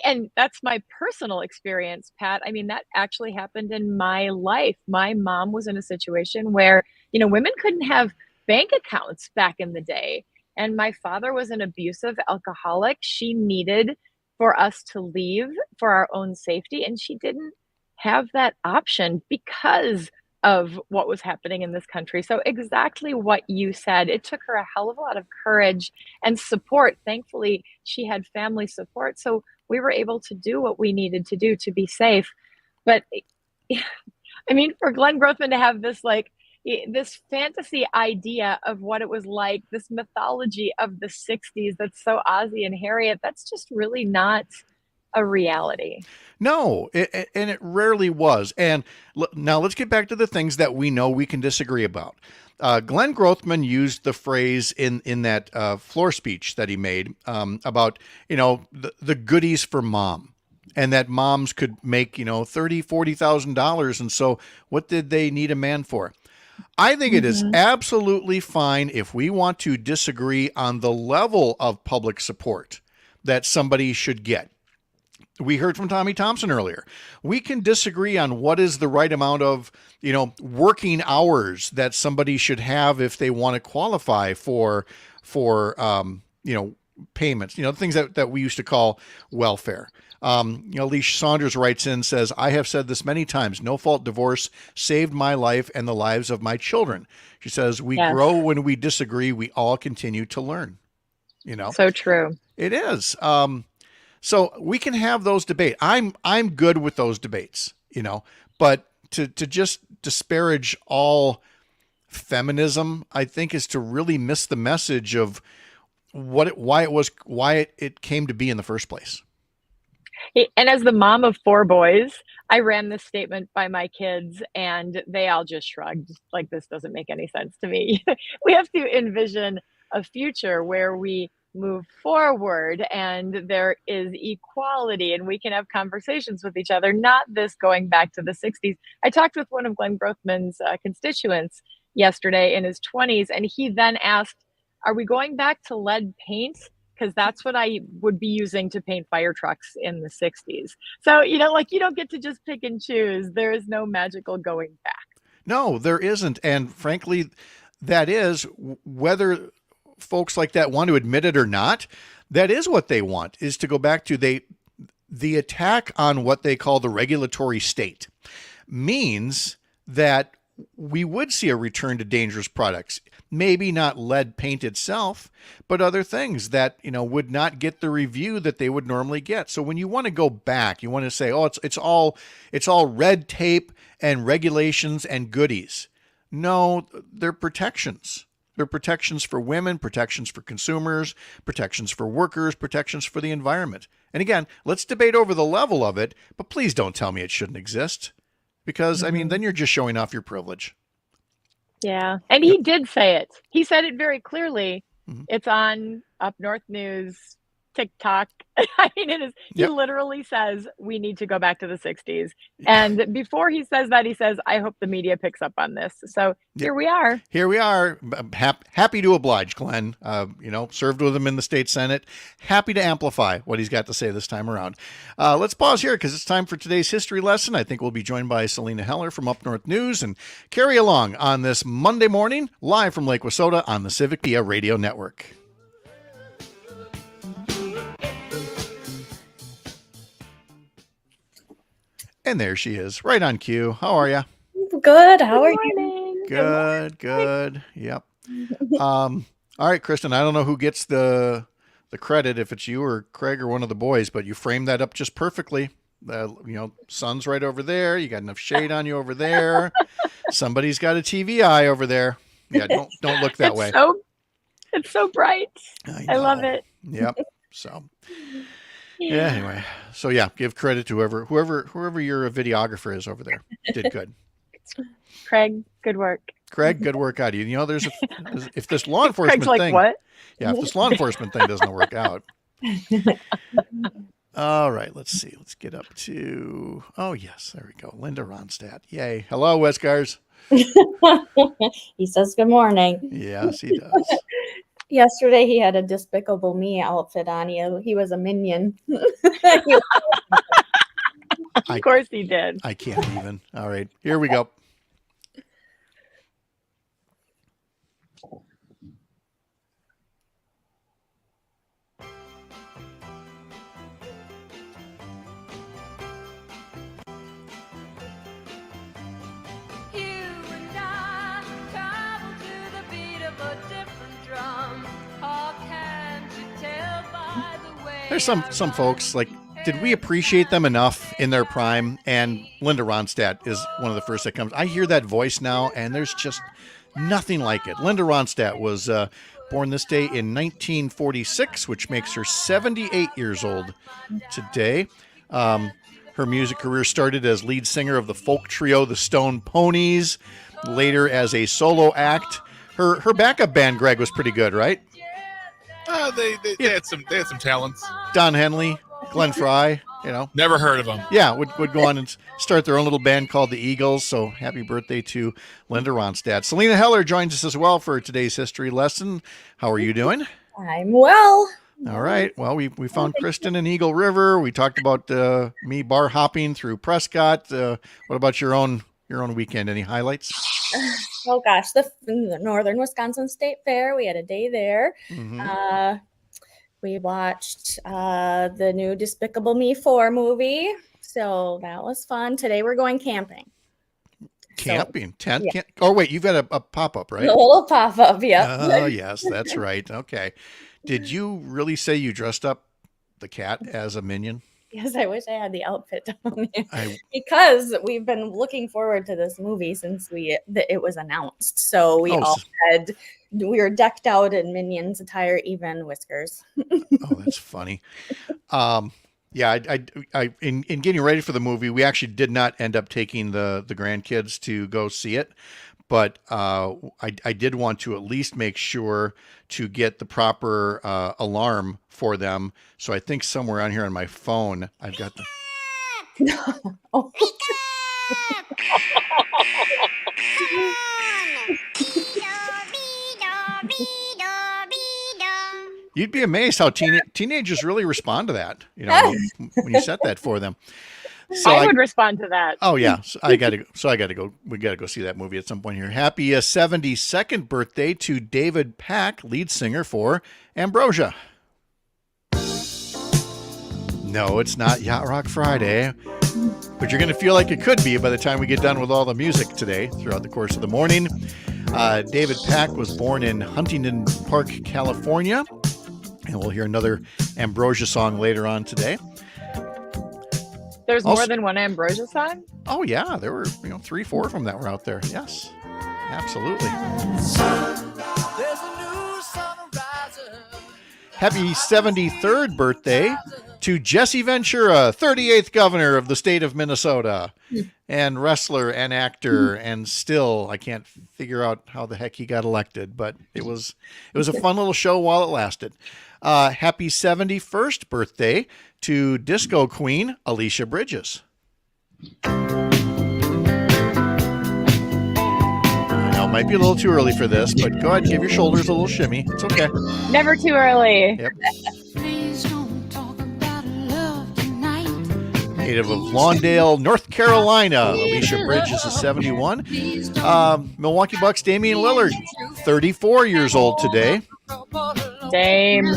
And that's my personal experience, Pat. I mean, that actually happened in my life. My mom was in a situation where, women couldn't have bank accounts back in the day. And my father was an abusive alcoholic. She needed for us to leave for our own safety. And she didn't have that option because of what was happening in this country. So exactly what you said, it took her a hell of a lot of courage and support. Thankfully, she had family support. So we were able to do what we needed to do to be safe. But I mean, for Glenn Grothman to have this this fantasy idea of what it was like, this mythology of the 60s that's so Ozzie and Harriet, that's just really not a reality. No, and it rarely was. And now let's get back to the things that we know we can disagree about. Glenn Grothman used the phrase in that floor speech that he made about, the goodies for mom. And that moms could make, $30,000, $40,000. And so what did they need a man for? I think it is absolutely fine if we want to disagree on the level of public support that somebody should get. We heard from Tommy Thompson earlier. We can disagree on what is the right amount of, working hours that somebody should have if they want to qualify for payments, things that we used to call welfare. Leash Saunders writes in, says, I have said this many times, no fault divorce saved my life and the lives of my children. She says, we grow when we disagree. We all continue to learn, So true. It is. So we can have those debates. I'm good with those debates, but to just disparage all feminism, I think, is to really miss the message of why it came to be in the first place. And as the mom of 4 boys, I ran this statement by my kids and they all just shrugged, like, this doesn't make any sense to me. We have to envision a future where we move forward and there is equality and we can have conversations with each other, not this going back to the 60s. I talked with one of Glenn Grothman's constituents yesterday in his 20s, and he then asked, are we going back to lead paint? Because that's what I would be using to paint fire trucks in the 60s. So, you don't get to just pick and choose. There is no magical going back. No, there isn't. And frankly, that is, whether folks like that want to admit it or not, that is what they want, is to go back to the attack on what they call the regulatory state means that we would see a return to dangerous products. Maybe not lead paint itself, but other things that, would not get the review that they would normally get. So when you want to go back, you want to say, oh, it's all red tape and regulations and goodies. No, they're protections. They're protections for women, protections for consumers, protections for workers, protections for the environment. And again, let's debate over the level of it, but please don't tell me it shouldn't exist. Because, then you're just showing off your privilege. Yeah. And he did say it. He said it very clearly. It's on Up North News, TikTok. He literally says we need to go back to the 60s. And before he says that, he says, I hope the media picks up on this. So here we are. Here we are. Happy to oblige, Glenn. Served with him in the state Senate. Happy to amplify what he's got to say this time around. Let's pause here because it's time for today's history lesson. I think we'll be joined by Selena Heller from Up North News and carry along on this Monday morning, live from Lake Wissota on the Civic Media Radio Network. And there she is, right on cue. How are you? Good. How are you? Good. Yep. All right, Kristen, I don't know who gets the credit, if it's you or Craig or one of the boys, but you framed that up just perfectly. Sun's right over there. You got enough shade on you over there. Somebody's got a TV eye over there. Yeah, don't look that way. It's so bright. I love it. Yep. So. Yeah. Anyway, so give credit to whoever your videographer is over there. Did good. Craig, good work. Craig, good work out of you. If this law enforcement Craig's like, thing, what? Yeah, if this law enforcement thing doesn't work out. All right, let's see. Let's get up to. Oh yes, there we go. Linda Ronstadt. Yay. Hello, Westcars. He says good morning. Yes, he does. Yesterday, he had a Despicable Me outfit on. He was a minion. Of course he did. I can't even. All right, here we go. There's some folks, like, did we appreciate them enough in their prime? And Linda Ronstadt is one of the first that comes. I hear that voice now, and there's just nothing like it. Linda Ronstadt was born this day in 1946, which makes her 78 years old today. Her music career started as lead singer of the folk trio The Stone Ponies, later as a solo act. Her backup band, Greg, was pretty good, right? They had some talents. Don Henley, Glenn Fry, Never heard of them. Yeah, would go on and start their own little band called the Eagles. So happy birthday to Linda Ronstadt. Selena Heller joins us as well for today's history lesson. How are you doing? I'm well. All right. Well, we found Kristen in Eagle River. We talked about me bar hopping through Prescott. What about your own weekend? Any highlights? Oh gosh, the Northern Wisconsin State Fair. We had a day there. Mm-hmm. We watched the new Despicable Me 4 movie, so that was fun. Today we're going camping. Camping? Tent? Yeah. Oh wait, you've got a pop-up, right? A little pop-up, yeah. Oh yes, that's right. Okay. Did you really say you dressed up the cat as a minion? Yes, I wish I had the outfit down here because we've been looking forward to this movie since it was announced. So we were decked out in Minions attire, even whiskers. Oh, that's funny. Yeah, I in getting ready for the movie, we actually did not end up taking the grandkids to go see it. But I did want to at least make sure to get the proper alarm for them. So I think somewhere on here on my phone, I've got the... Oh. You'd be amazed how teenagers really respond to that, when you set that for them. So I would respond to that. Oh yeah, I got to go. We got to go see that movie at some point here. Happy 72nd birthday to David Pack, lead singer for Ambrosia. No, it's not Yacht Rock Friday, but you're going to feel like it could be by the time we get done with all the music today throughout the course of the morning. David Pack was born in Huntington Park, California, and we'll hear another Ambrosia song later on today. There's more than one Ambrosia song? Oh, yeah. There were 3, 4 of them that were out there. Yes, absolutely. Happy 73rd birthday to Jesse Ventura, 38th governor of the state of Minnesota, and wrestler and actor, and still I can't figure out how the heck he got elected, but it was a fun little show while it lasted. Happy 71st birthday to disco queen Alicia Bridges. Now, it might be a little too early for this, but go ahead and give your shoulders a little shimmy. It's okay. Never too early. Yep. Native of Lawndale, North Carolina, Alicia Bridges is 71. Milwaukee Bucks Damian Lillard, 34 years old today. Dame.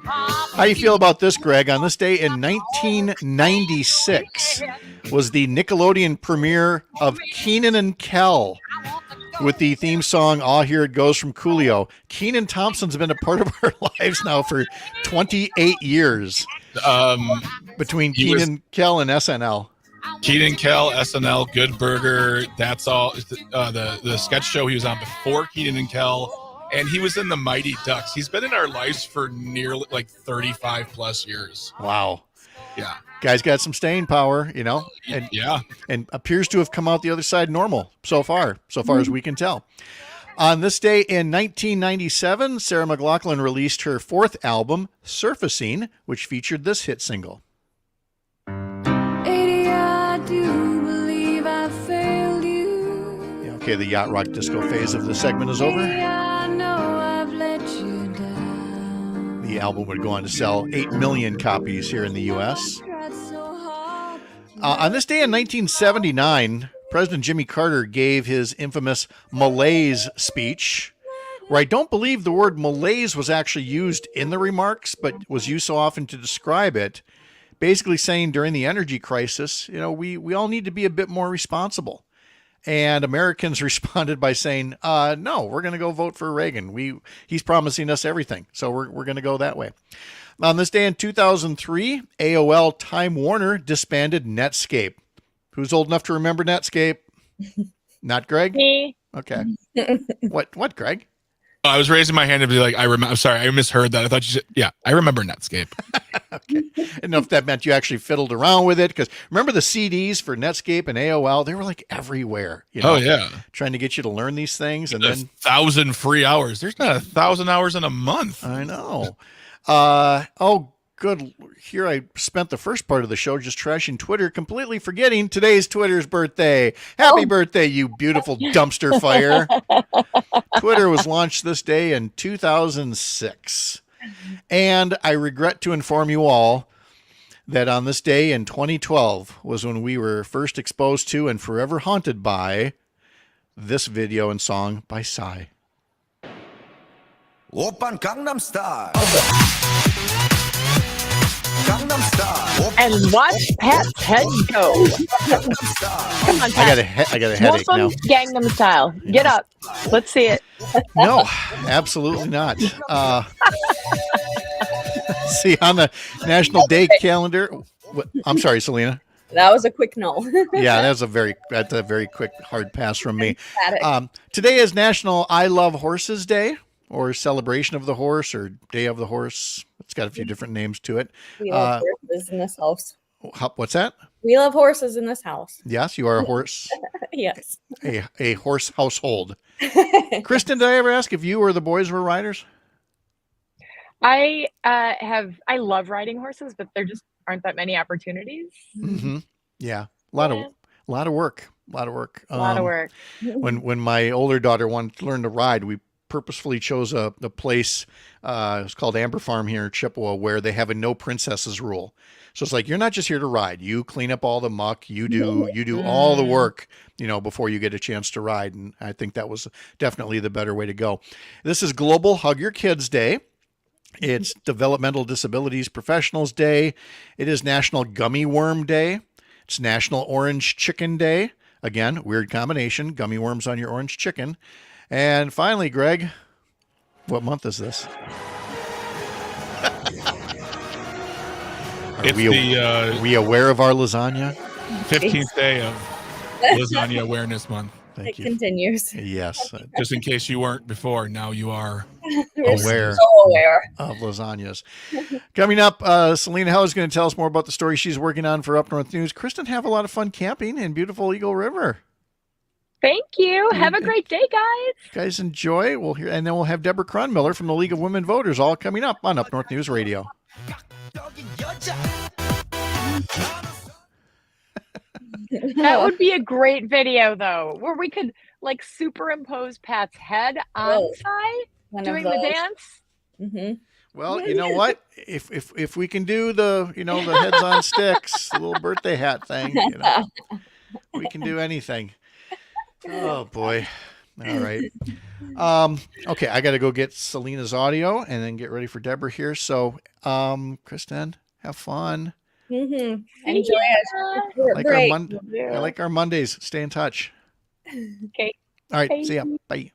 How do you feel about this, Greg? On this day in 1996 was the Nickelodeon premiere of Kenan and Kel with the theme song "Ah, Here It Goes" from Coolio. Kenan Thompson's been a part of our lives now for 28 years. Between Kenan, Kel, and SNL. Kenan, Kel, SNL, Good Burger, That's All. The sketch show he was on before Kenan and Kel. And he was in the Mighty Ducks. He's been in our lives for nearly 35 plus years. Wow. Yeah. Guy's got some staying power, and yeah, and appears to have come out the other side normal so far as we can tell. On this day in 1997, Sarah McLachlan released her 4th album, Surfacing, which featured this hit single. 80, I do believe I failed you. Yeah, okay, the yacht rock disco phase of the segment is over. I know I've let you down. The album would go on to sell 8 million copies here in the U.S. On this day in 1979, President Jimmy Carter gave his infamous malaise speech, where I don't believe the word malaise was actually used in the remarks, but was used so often to describe it, basically saying during the energy crisis, we all need to be a bit more responsible. And Americans responded by saying, no, we're going to go vote for Reagan. He's promising us everything. So we're going to go that way. On this day in 2003, AOL Time Warner disbanded Netscape. Who's old enough to remember Netscape? Not Greg? Me. Okay. What, Greg? I was raising my hand to be like, I'm sorry, I misheard that. I thought you said, yeah, I remember Netscape. Okay. I didn't know if that meant you actually fiddled around with it, because remember the CDs for Netscape and AOL? They were like everywhere. Oh, yeah. Trying to get you to learn these things. And then 1,000 free hours. There's not 1,000 hours in a month. I know. Good. Here I spent the first part of the show just trashing Twitter, completely forgetting today's Twitter's birthday. Happy birthday, you beautiful dumpster fire. Twitter was launched this day in 2006. And I regret to inform you all that on this day in 2012 was when we were first exposed to and forever haunted by this video and song by Psy. Oppan Gangnam Style. Gangnam Style. And watch Pat's head go. Come on, Pat. I got a headache now. Gangnam Style. Get up. Let's see it. No, absolutely not. See, on the National Day calendar. I'm sorry, Selena. That was a quick no. Yeah, that's a very quick hard pass from me. Today is National I Love Horses Day, or Celebration of the Horse, or Day of the Horse. It's got a few different names to it. We love horses in this house. What's that? We love horses in this house. Yes, you are a horse. Yes. A horse household. Kristen, did I ever ask if you or the boys were riders? I love riding horses, but there just aren't that many opportunities. Mm-hmm. Yeah. A lot of work. When my older daughter wanted to learn to ride, we purposefully chose a place. It's called Amber Farm here in Chippewa, where they have a no princesses rule. So it's like, you're not just here to ride. You clean up all the muck. You do all the work, before you get a chance to ride. And I think that was definitely the better way to go. This is Global Hug Your Kids Day. It's Developmental Disabilities Professionals Day. It is National Gummy Worm Day. It's National Orange Chicken Day. Again, weird combination. Gummy worms on your orange chicken. And finally, Greg, what month is this? Are we aware of our lasagna? 15th day of Lasagna Awareness Month. Thank you. It continues. Yes. Just in case you weren't before, now you are aware of lasagnas. Coming up, Selena Hell is going to tell us more about the story she's working on for Up North News. Kristen, have a lot of fun camping in beautiful Eagle River. Thank you. Have a great day, guys. Guys, enjoy. And then we'll have Deborah Cronmiller from the League of Women Voters all coming up on Up North News Radio. That would be a great video, though, where we could superimpose Pat's head on Psy doing the dance. Mm-hmm. Well, you know what? If we can do the the heads on sticks, the little birthday hat thing, we can do anything. Oh boy. All right. Okay, I got to go get Selena's audio and then get ready for Deborah here. So, Kristen, have fun. Mm-hmm. Enjoy it. I like our Mondays. Stay in touch. Okay. All right. See ya. Bye.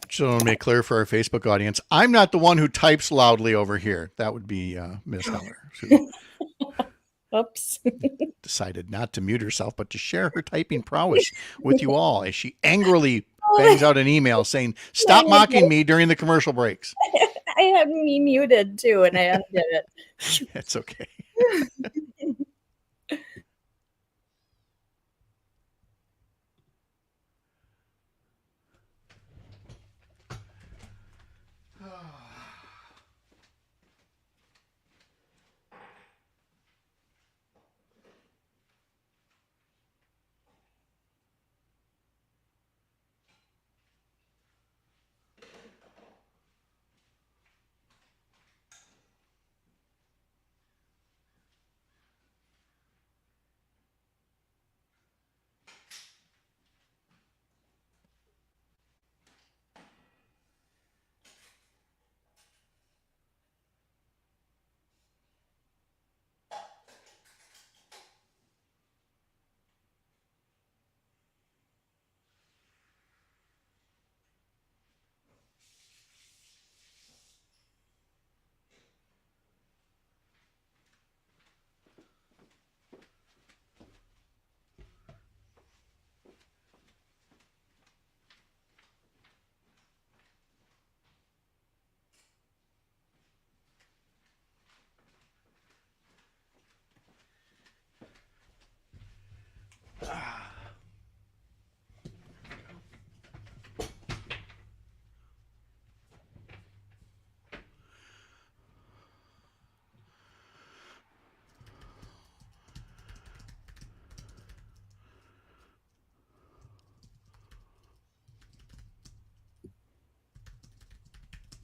So to make clear for our Facebook audience, I'm not the one who types loudly over here. That would be Ms. Heller, who Oops. decided not to mute herself, but to share her typing prowess with you all as she angrily bangs out an email saying, "Stop mocking me during the commercial breaks." I had me muted too, and I undid it. It's okay.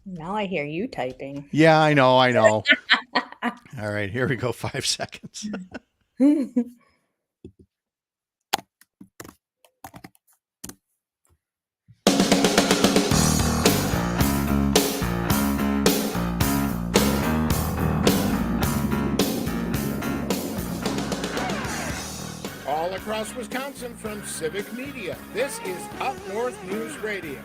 Now I hear you typing. Yeah, I know. All right, here we go. 5 seconds. All across Wisconsin from Civic Media, this is Up North News Radio.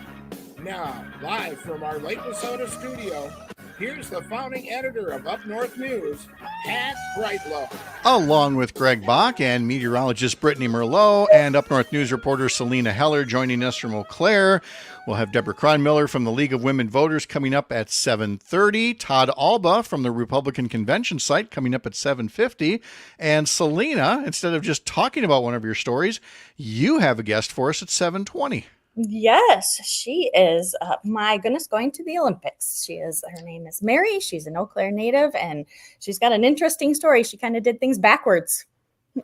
Now, live from our Lake Minnesota studio, here's the founding editor of Up North News, Pat Brightlow. Along with Greg Bach and meteorologist Brittany Merlot and Up North News reporter Selena Heller joining us from Eau Claire. We'll have Deborah Cronmiller from the League of Women Voters coming up at 7:30. Todd Alba from the Republican Convention site coming up at 7:50. And Selena, instead of just talking about one of your stories, you have a guest for us at 7:20. Yes, she is, my goodness, going to the Olympics. Her name is Mary. She's an Eau Claire native, and she's got an interesting story. She kind of did things backwards.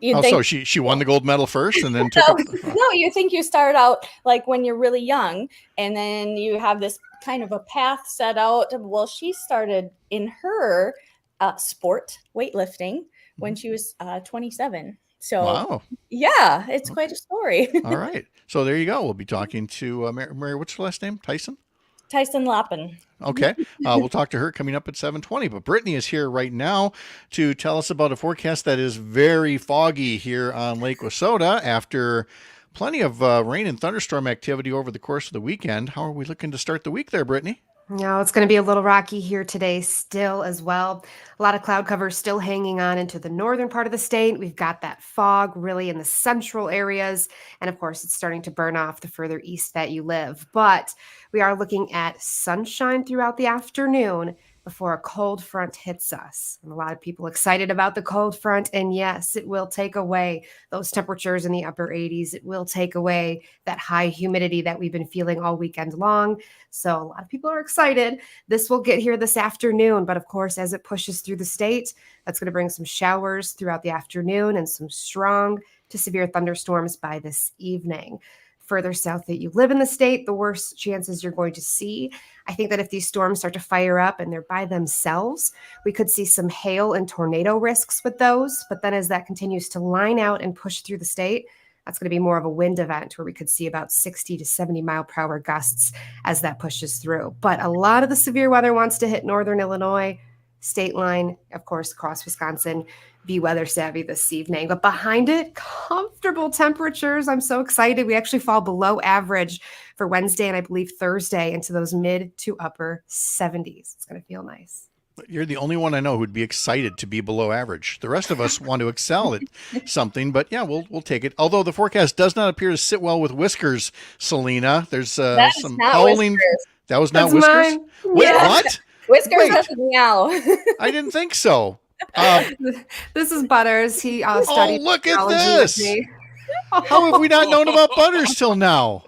So she won the gold medal first and then took No, you think you start out like when you're really young, and then you have this kind of a path set out. Well, she started in her sport, weightlifting, when she was 27. So, wow. Yeah, it's quite a story. All right. So there you go. We'll be talking to Mary. What's her last name? Tyson Lappin. Okay. We'll talk to her coming up at 7:20. But Brittany is here right now to tell us about a forecast that is very foggy here on Lake Wissota after plenty of rain and thunderstorm activity over the course of the weekend. How are we looking to start the week there, Brittany? No, it's going to be a little rocky here today still as well. A lot of cloud cover still hanging on into the northern part of the state. We've got that fog really in the central areas. And of course, it's starting to burn off the further east that you live. But we are looking at sunshine throughout the afternoon before a cold front hits us. And a lot of people excited about the cold front. And yes, it will take away those temperatures in the upper 80s. It will take away that high humidity that we've been feeling all weekend long. So a lot of people are excited. This will get here this afternoon. But of course, as it pushes through the state, that's going to bring some showers throughout the afternoon and some strong to severe thunderstorms by this evening. Further south that you live in the state, the worse chances you're going to see. I think that if these storms start to fire up and they're by themselves, we could see some hail and tornado risks with those. But then as that continues to line out and push through the state, That's going to be more of a wind event where we could see about 60 to 70 mile per hour gusts as that pushes through. But a lot of the severe weather wants to hit northern Illinois, state line, of course, across Wisconsin. Be weather savvy this evening. But behind it, comfortable temperatures. I'm so excited. We actually fall below average for Wednesday and I believe Thursday into those mid to upper 70s. It's going to feel nice. You're the only one I know who'd be excited to be below average. The rest of us want to excel at something, but yeah, we'll take it. Although the forecast does not appear to sit well with whiskers, Selena. There's some howling. Whiskers. That was not That's whiskers? mine. Wait, Yeah. what? Whiskers Wait. doesn't meow. I didn't think so. This is Butters. He studied look at technology this. with me. How have we not known about Butters till now?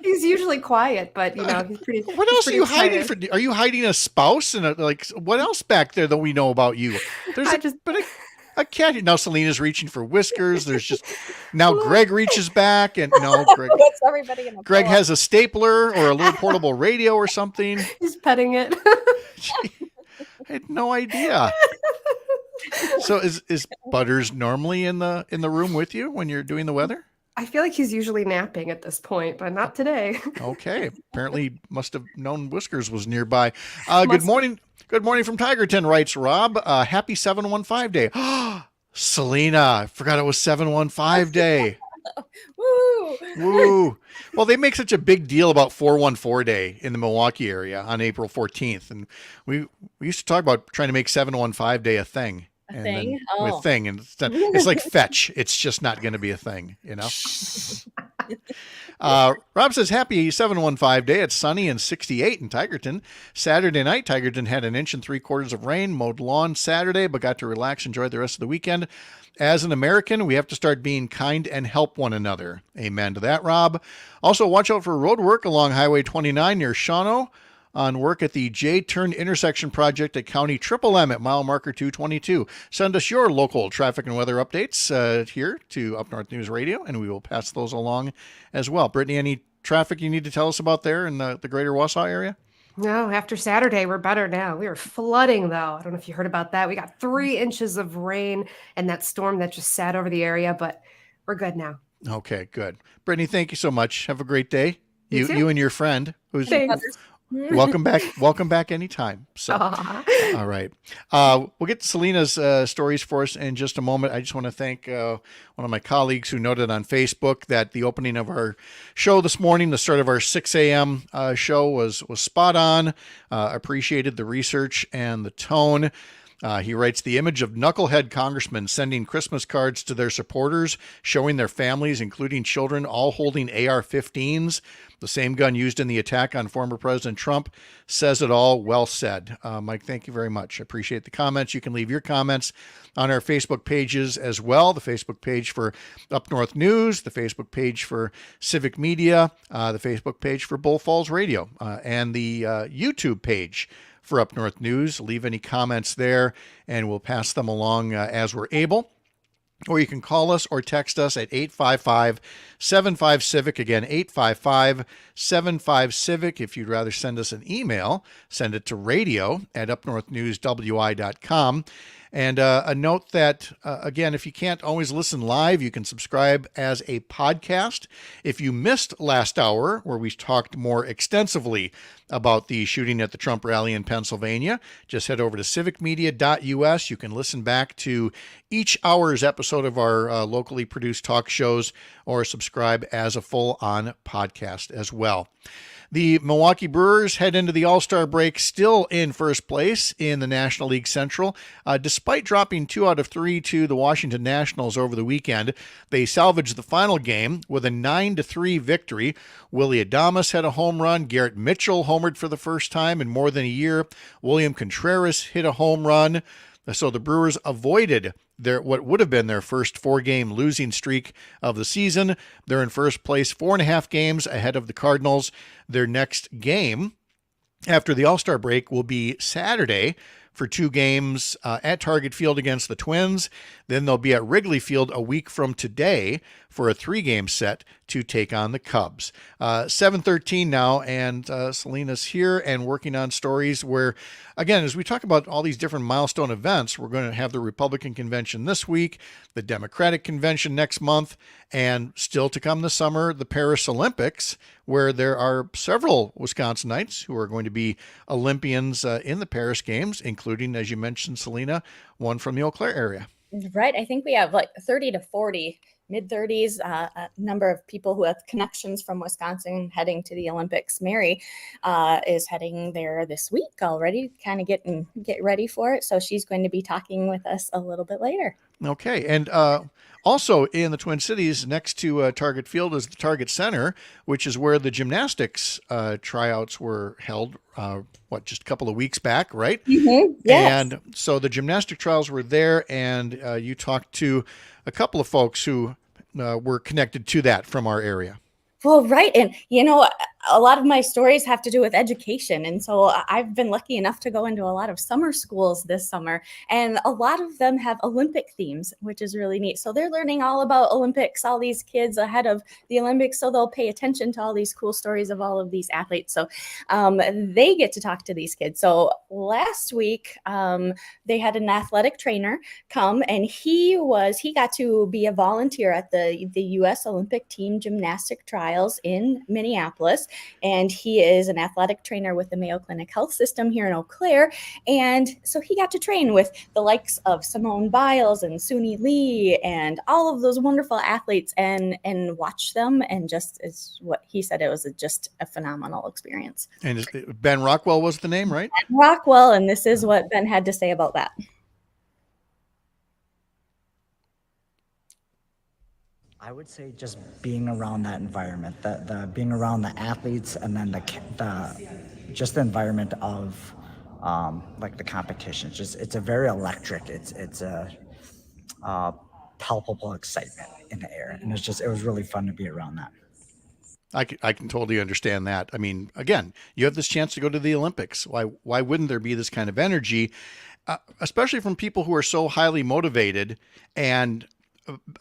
He's usually quiet, but he's pretty. What else are you hiding for? Are you hiding a spouse and what else back there that we know about you? There's a cat. Now Selena's reaching for whiskers. There's just now Greg reaches back and no, Greg. What's everybody in the Greg has a stapler or a little portable radio or something. He's petting it. I had no idea. So is Butters normally in the room with you when you're doing the weather? I feel like he's usually napping at this point, but not today. Okay. Apparently must have known Whiskers was nearby. Good morning. Good morning from Tigerton, writes Rob. Happy 715 day. Selena, I forgot it was 715 day. Woo! Woo. Well, they make such a big deal about 414 day in the Milwaukee area on April 14th. And we used to talk about trying to make 715 day a thing. And it's like fetch. It's just not going to be a thing, Rob says, happy 715 day. It's sunny and 68 in Tigerton. Saturday night, Tigerton had 1 3/4 inches of rain, mowed lawn Saturday, but got to relax, enjoy the rest of the weekend. As an American, we have to start being kind and help one another. Amen to that, Rob. Also, watch out for road work along Highway 29 near Shawano. On work at the J-Turn intersection project at County Triple M at mile marker 222. Send us your local traffic and weather updates here to Up North News Radio, and we will pass those along as well. Brittany, any traffic you need to tell us about there in the greater Wausau area? No, after Saturday, we're better now. We were flooding, though. I don't know if you heard about that. We got 3 inches of rain and that storm that just sat over the area, but we're good now. Okay, good. Brittany, thank you so much. Have a great day. You too. You and your friend, who's Thanks. welcome back anytime. So all right, we'll get to Selena's stories for us in just a moment. I just want to thank one of my colleagues who noted on Facebook that the opening of our show this morning, the start of our 6 a.m. Show was spot on. Appreciated the research and the tone. He writes, the image of knucklehead congressmen sending Christmas cards to their supporters, showing their families, including children, all holding AR-15s, the same gun used in the attack on former President Trump, says it all. Well said. Mike, thank you very much. I appreciate the comments. You can leave your comments on our Facebook pages as well. The Facebook page for Up North News, the Facebook page for Civic Media, the Facebook page for Bull Falls Radio, and the YouTube page for Up North News. Leave any comments there, and we'll pass them along as we're able. Or you can call us or text us at 855-75-CIVIC. Again, 855-75-CIVIC. If you'd rather send us an email, send it to radio@upnorthnewswi.com. And a note that, again, if you can't always listen live, you can subscribe as a podcast. If you missed last hour, where we talked more extensively about the shooting at the Trump rally in Pennsylvania, just head over to civicmedia.us. You can listen back to each hour's episode of our locally produced talk shows or subscribe as a full-on podcast as well. The Milwaukee Brewers head into the All-Star break still in first place in the National League Central. Despite dropping 2 out of 3 to the Washington Nationals over the weekend, they salvaged the final game with a 9-3 victory. Willie Adames had a home run. Garrett Mitchell homered for the first time in more than a year. William Contreras hit a home run. So the Brewers avoided what would have been their first 4-game losing streak of the season. They're in first place 4.5 games ahead of the Cardinals. Their next game after the All-Star break will be Saturday for 2 games at Target Field against the Twins. Then they'll be at Wrigley Field a week from today for a 3-game set to take on the Cubs. 7:13 now, and Selena's here and working on stories where, again, as we talk about all these different milestone events, we're going to have the Republican convention this week, the Democratic convention next month, and still to come this summer, the Paris Olympics, where there are several Wisconsinites who are going to be Olympians in the Paris Games, including, as you mentioned, Selena, one from the Eau Claire area. Right. I think we have like 30 to 40, mid-30s, a number of people who have connections from Wisconsin heading to the Olympics. Mary is heading there this week already, kind of get ready for it. So she's going to be talking with us a little bit later. Okay. And also in the Twin Cities, next to Target Field is the Target Center, which is where the gymnastics tryouts were held, just a couple of weeks back, right? Mm-hmm. Yes. And so the gymnastic trials were there, and you talked to a couple of folks who were connected to that from our area. Well, right. And, a lot of my stories have to do with education. And so I've been lucky enough to go into a lot of summer schools this summer. And a lot of them have Olympic themes, which is really neat. So they're learning all about Olympics, all these kids ahead of the Olympics. So they'll pay attention to all these cool stories of all of these athletes. So they get to talk to these kids. So last week, they had an athletic trainer come, and he got to be a volunteer at the U.S. Olympic team gymnastic trials in Minneapolis. And he is an athletic trainer with the Mayo Clinic Health System here in Eau Claire. And so he got to train with the likes of Simone Biles and Suni Lee and all of those wonderful athletes and watch them. And just as what he said, it was just a phenomenal experience. And Ben Rockwell was the name, right? Ben Rockwell. And this is what Ben had to say about that. I would say just being around that environment, the being around the athletes, and then the environment of like the competition. It's a very electric. It's a palpable excitement in the air, and it was really fun to be around that. I can totally understand that. I mean, again, you have this chance to go to the Olympics. Why wouldn't there be this kind of energy, especially from people who are so highly motivated? And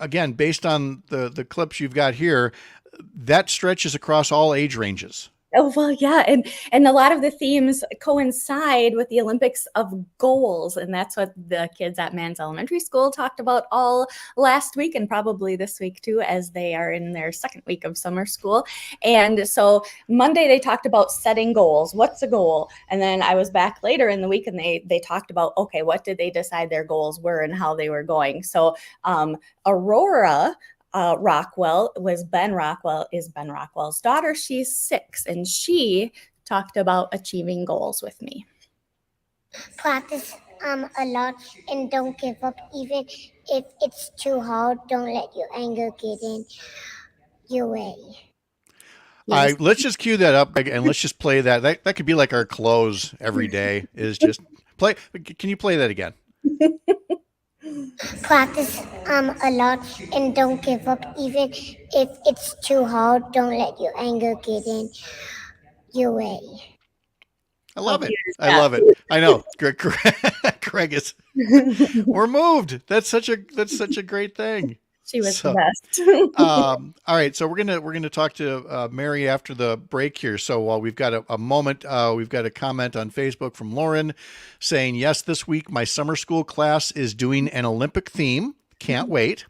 again, based on the clips you've got here, that stretches across all age ranges. Oh, well, yeah. And a lot of the themes coincide with the Olympics of goals. And that's what the kids at Mans Elementary School talked about all last week, and probably this week too, as they are in their second week of summer school. And so Monday they talked about setting goals. What's a goal? And then I was back later in the week, and they talked about, okay, what did they decide their goals were and how they were going? So Aurora Rockwell is Ben Rockwell's daughter. She's 6, and she talked about achieving goals with me. Practice a lot and don't give up, even if it's too hard. Don't let your anger get in your way. Yes. Let's just cue that up, and let's just play that. That could be like our close every day. Is just play. Can you play that again? Practice a lot and don't give up, even if it's too hard. Don't let your anger get in your way. I love it. I love it. I know. Craig is. We're moved. That's such a great thing. She was the best. All right, so we're gonna talk to Mary after the break here. So while we've got a moment, we've got a comment on Facebook from Lauren saying, "Yes, this week my summer school class is doing an Olympic theme. Can't wait."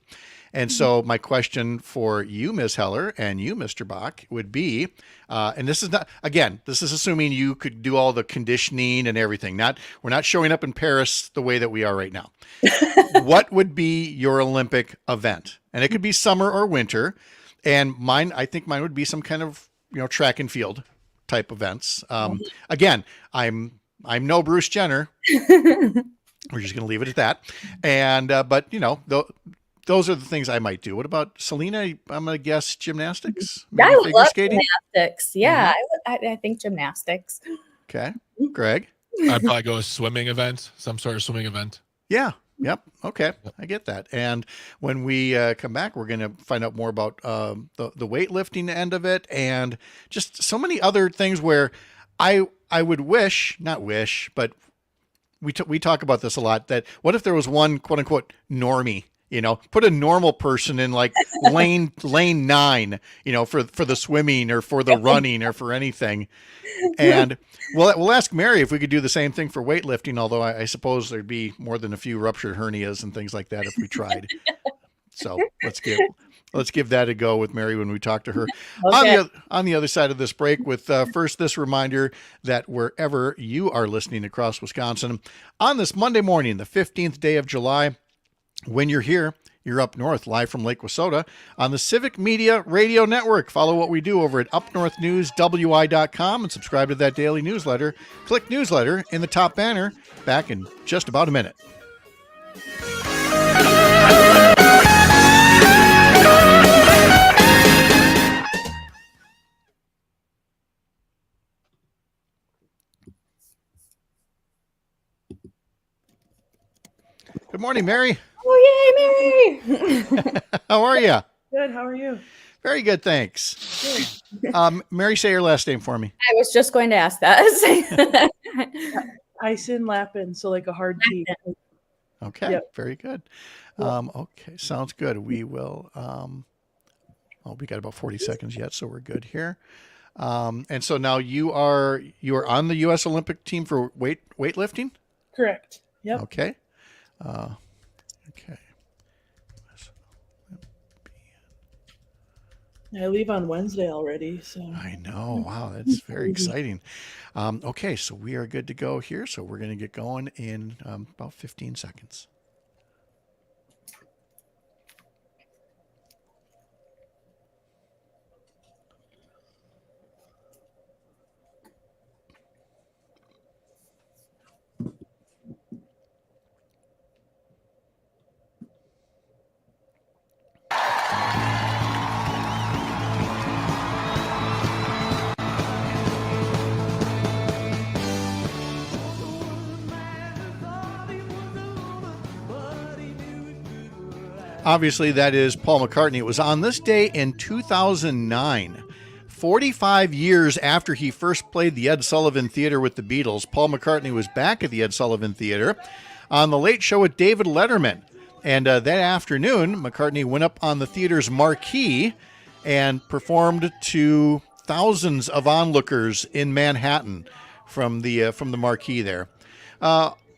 And so my question for you, Ms. Heller, and you, Mr. Bach, would be, and this is assuming you could do all the conditioning and everything. We're not showing up in Paris the way that we are right now. What would be your Olympic event? And it could be summer or winter. And I think mine would be some kind of, track and field type events. Again, I'm no Bruce Jenner. We're just going to leave it at that. And, but those are the things I might do. What about Selena? I'm going to guess gymnastics. I would love gymnastics. Yeah, mm-hmm. I think gymnastics. Okay. Greg? I'd probably go a swimming event, some sort of swimming event. Yeah. Yep. Okay. Yep. I get that. And when we come back, we're going to find out more about the weightlifting end of it, and just so many other things where I would not wish, but we talk about this a lot, that what if there was one quote unquote normie Put a normal person in like lane 9, for the swimming or for the running or for anything. And we'll ask Mary if we could do the same thing for weightlifting, although I suppose there'd be more than a few ruptured hernias and things like that if we tried. So let's give that a go with Mary when we talk to her. Okay. On the other side of this break, with first this reminder that wherever you are listening across Wisconsin on this Monday morning, the 15th day of July, when you're here, you're up north, live from Lake Wissota on the Civic Media Radio Network. Follow what we do over at UpNorthNewsWI.com and subscribe to that daily newsletter. Click newsletter in the top banner. Back in just about a minute. Good morning, Mary. Oh, yay, Mary. How are you? Good. How are you? Very good, thanks. Mary, say your last name for me. I was just going to ask that. Tyson Lappin, so like a hard T. Okay, yep. Very good. Okay, sounds good. We will, we got about 40 seconds yet, so we're good here. And so now you are on the U.S. Olympic team for weightlifting? Correct. Yep. Okay. Okay. I leave on Wednesday already, so. I know. Wow, that's very exciting. Okay, so we are good to go here. So we're going to get going in about 15 seconds. Obviously, that is Paul McCartney. It was on this day in 2009, 45 years after he first played the Ed Sullivan Theater with the Beatles. Paul McCartney was back at the Ed Sullivan Theater on The Late Show with David Letterman. And that afternoon, McCartney went up on the theater's marquee and performed to thousands of onlookers in Manhattan from the marquee there.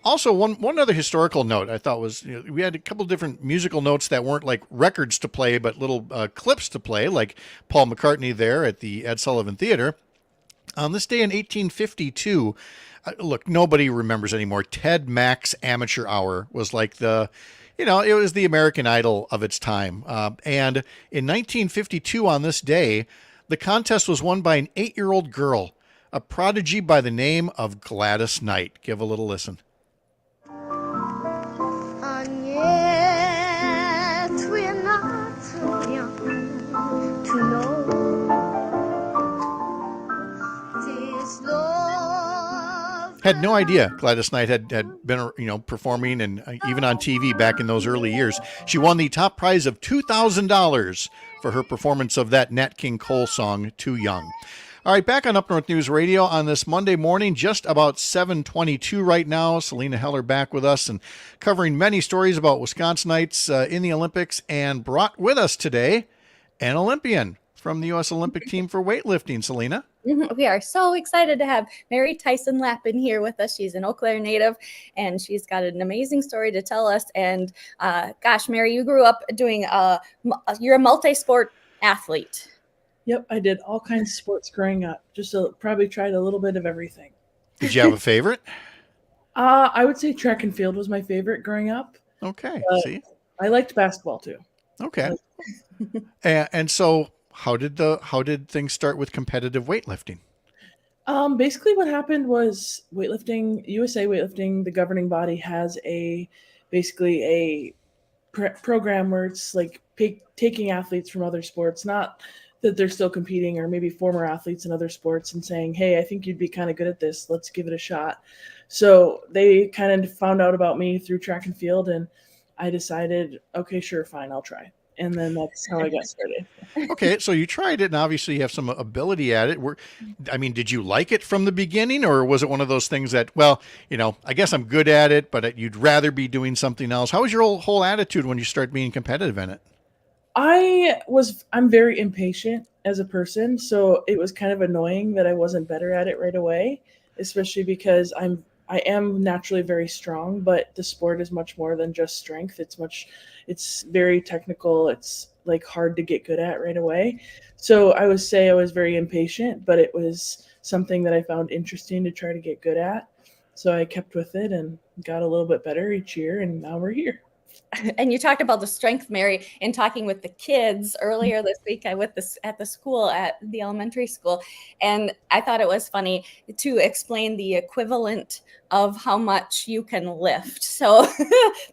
Also, one other historical note I thought was, we had a couple different musical notes that weren't like records to play, but little clips to play, like Paul McCartney there at the Ed Sullivan Theater. On this day in 1852, look, nobody remembers anymore. Ted Mack's Amateur Hour was like it was the American Idol of its time. And in 1952 on this day, the contest was won by an 8-year-old girl, a prodigy by the name of Gladys Knight. Give a little listen. Had no idea Gladys Knight had been, performing and even on TV back in those early years. She won the top prize of $2,000 for her performance of that Nat King Cole song, Too Young. All right, back on Up North News Radio on this Monday morning, just about 7:22 right now. Selena Heller back with us and covering many stories about Wisconsinites in the Olympics, and brought with us today an Olympian from the U.S. Olympic team for weightlifting. Selena? We are so excited to have Mary Tyson Lappin here with us. She's an Eau Claire native, and she's got an amazing story to tell us. And gosh, Mary, you grew up doing, you're a multi-sport athlete. Yep, I did all kinds of sports growing up. Probably tried a little bit of everything. Did you have a favorite? I would say track and field was my favorite growing up. Okay, see? I liked basketball too. Okay. And so how did things start with competitive weightlifting? Basically what happened was USA Weightlifting, the governing body, has a program where it's like taking athletes from other sports, not that they're still competing, or maybe former athletes in other sports, and saying, hey, I think you'd be kind of good at this. Let's give it a shot. So they kind of found out about me through track and field, and I decided, okay, sure, fine, I'll try. and then that's how I got started. Okay, so you tried it, and obviously you have some ability at it. Did you like it from the beginning, or was it one of those things that, well, I guess I'm good at it, but you'd rather be doing something else? How was your whole attitude when you start being competitive in it? I'm very impatient as a person, so it was kind of annoying that I wasn't better at it right away, especially because I am naturally very strong, but the sport is much more than just strength. It's very technical. It's like hard to get good at right away. So I would say I was very impatient, but it was something that I found interesting to try to get good at. So I kept with it and got a little bit better each year, and now we're here. And you talked about the strength, Mary, in talking with the kids earlier this week. I was at the school, at the elementary school, and I thought it was funny to explain the equivalent of how much you can lift. So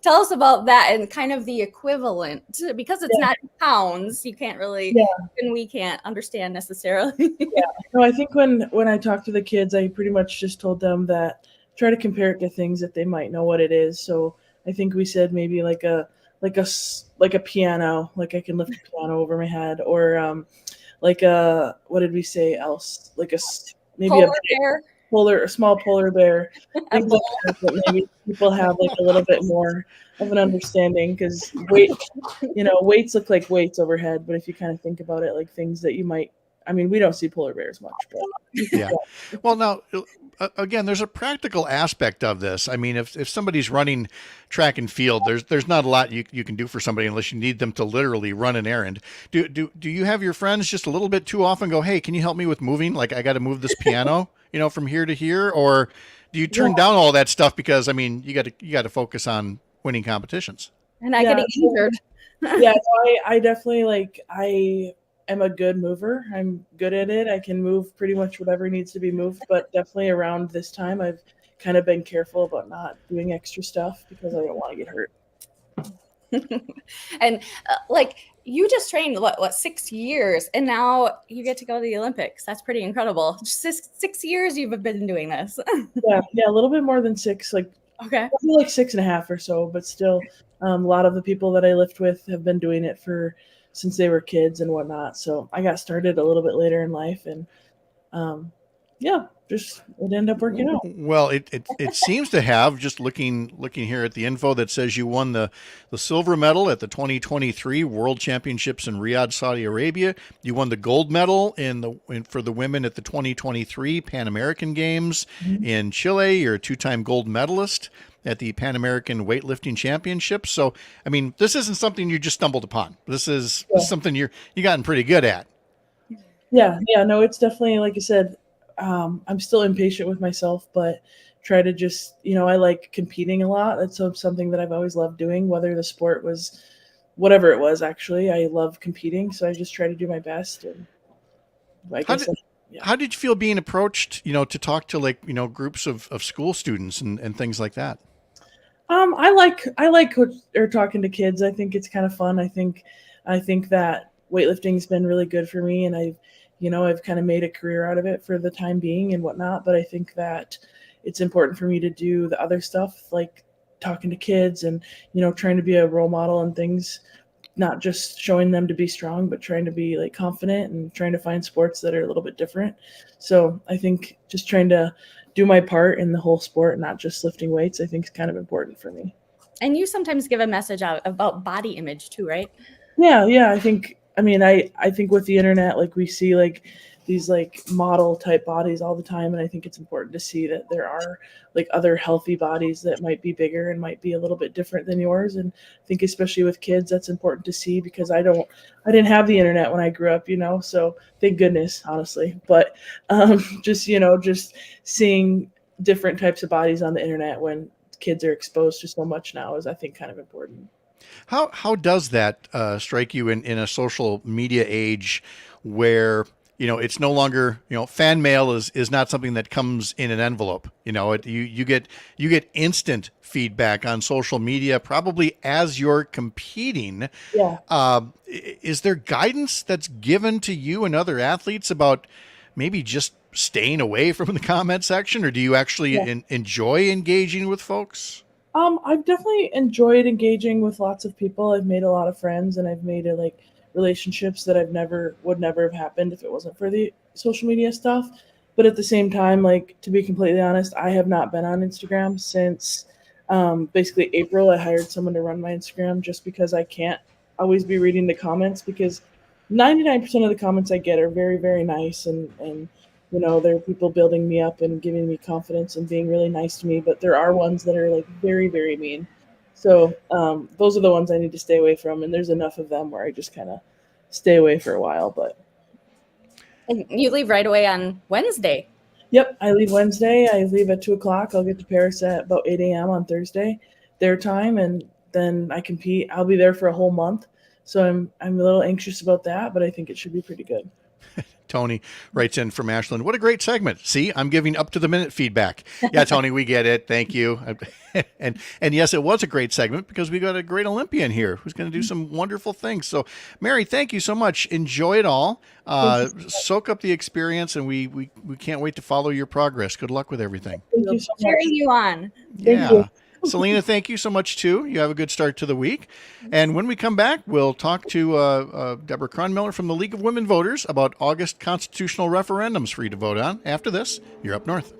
tell us about that and kind of the equivalent, because it's not pounds. You can't really, and we can't understand necessarily. No, I think when I talk to the kids, I pretty much just told them that try to compare it to things that they might know what it is. So I think we said maybe like a piano, like I can lift a piano over my head, or what did we say else? Like maybe a small polar bear. Things like that maybe people have like a little bit more of an understanding, because weights look like weights overhead, but if you kind of think about it, like things that you might. I mean, we don't see polar bears much, but yeah. Well, now, again, there's a practical aspect of this. I mean, if somebody's running track and field, there's not a lot you can do for somebody unless you need them to literally run an errand. Do you have your friends just a little bit too often go, hey, can you help me with moving? Like, I got to move this piano, from here to here, or do you turn down all that stuff because, I mean, you got to focus on winning competitions and not getting injured? Yeah, so I definitely I'm a good mover. I'm good at it. I can move pretty much whatever needs to be moved, but definitely around this time, I've kind of been careful about not doing extra stuff because I don't want to get hurt. And you just trained what 6 years, and now you get to go to the Olympics. That's pretty incredible. Just 6 years you've been doing this. Yeah, a little bit more than 6. Okay, like 6.5 or so, but still, a lot of the people that I lift with have been doing it since they were kids and whatnot. So I got started a little bit later in life, and it ended up working out. Well, it seems to have, just looking here at the info, that says you won the silver medal at the 2023 World Championships in Riyadh, Saudi Arabia. You won the gold medal for the women at the 2023 Pan American Games in Chile. You're a 2-time gold medalist at the Pan American Weightlifting Championships. So, I mean, this isn't something you just stumbled upon. This is something you gotten pretty good at. Yeah. No, it's definitely, like you said, I'm still impatient with myself, but try to just, I like competing a lot. That's something that I've always loved doing, whether the sport was whatever it was. Actually, I love competing. So I just try to do my best. And how did you feel being approached, to talk to groups of school students and things like that? I like talking to kids. I think it's kind of fun. I think that weightlifting has been really good for me, and I've kind of made a career out of it for the time being and whatnot. But I think that it's important for me to do the other stuff, like talking to kids and, trying to be a role model and things, not just showing them to be strong, but trying to be confident and trying to find sports that are a little bit different. So I think just trying to do my part in the whole sport, not just lifting weights, I think is kind of important for me. And you sometimes give a message out about body image too, right? Yeah. I think with the internet, we see these model type bodies all the time. And I think it's important to see that there are other healthy bodies that might be bigger and might be a little bit different than yours. And I think especially with kids, that's important to see, because I didn't have the internet when I grew up, so thank goodness, honestly. But just seeing different types of bodies on the internet when kids are exposed to so much now is, I think, kind of important. How does that strike you in a social media age where, it's no longer, fan mail is not something that comes in an envelope. You get instant feedback on social media, probably as you're competing. Yeah. Is there guidance that's given to you and other athletes about maybe just staying away from the comment section, or do you actually enjoy engaging with folks? I've definitely enjoyed engaging with lots of people. I've made a lot of friends, and I've made relationships that would never have happened if it wasn't for the social media stuff. But at the same time, to be completely honest, I have not been on Instagram since basically April. I hired someone to run my Instagram just because I can't always be reading the comments, because 99% of the comments I get are very, very nice, and there are people building me up and giving me confidence and being really nice to me, but there are ones that are very, very mean. So those are the ones I need to stay away from, and there's enough of them where I just kind of stay away for a while. But And you leave right away on Wednesday. Yep, I leave Wednesday. I leave at 2:00. I'll get to Paris at about 8 a.m. on Thursday, their time, and then I compete. I'll be there for a whole month, so I'm a little anxious about that, but I think it should be pretty good. Tony writes in from Ashland. What a great segment. See, I'm giving up to the minute feedback. Yeah, Tony, we get it. Thank you. And yes, it was a great segment because we got a great Olympian here who's going to do some wonderful things. So, Mary, thank you so much. Enjoy it all. Soak up the experience, and we can't wait to follow your progress. Good luck with everything. Thank you so much. Cheering you on. Thank you. Selena, thank you so much, too. You have a good start to the week. And when we come back, we'll talk to Deborah Cronmiller from the League of Women Voters about August constitutional referendums for you to vote on. After this, you're Up North.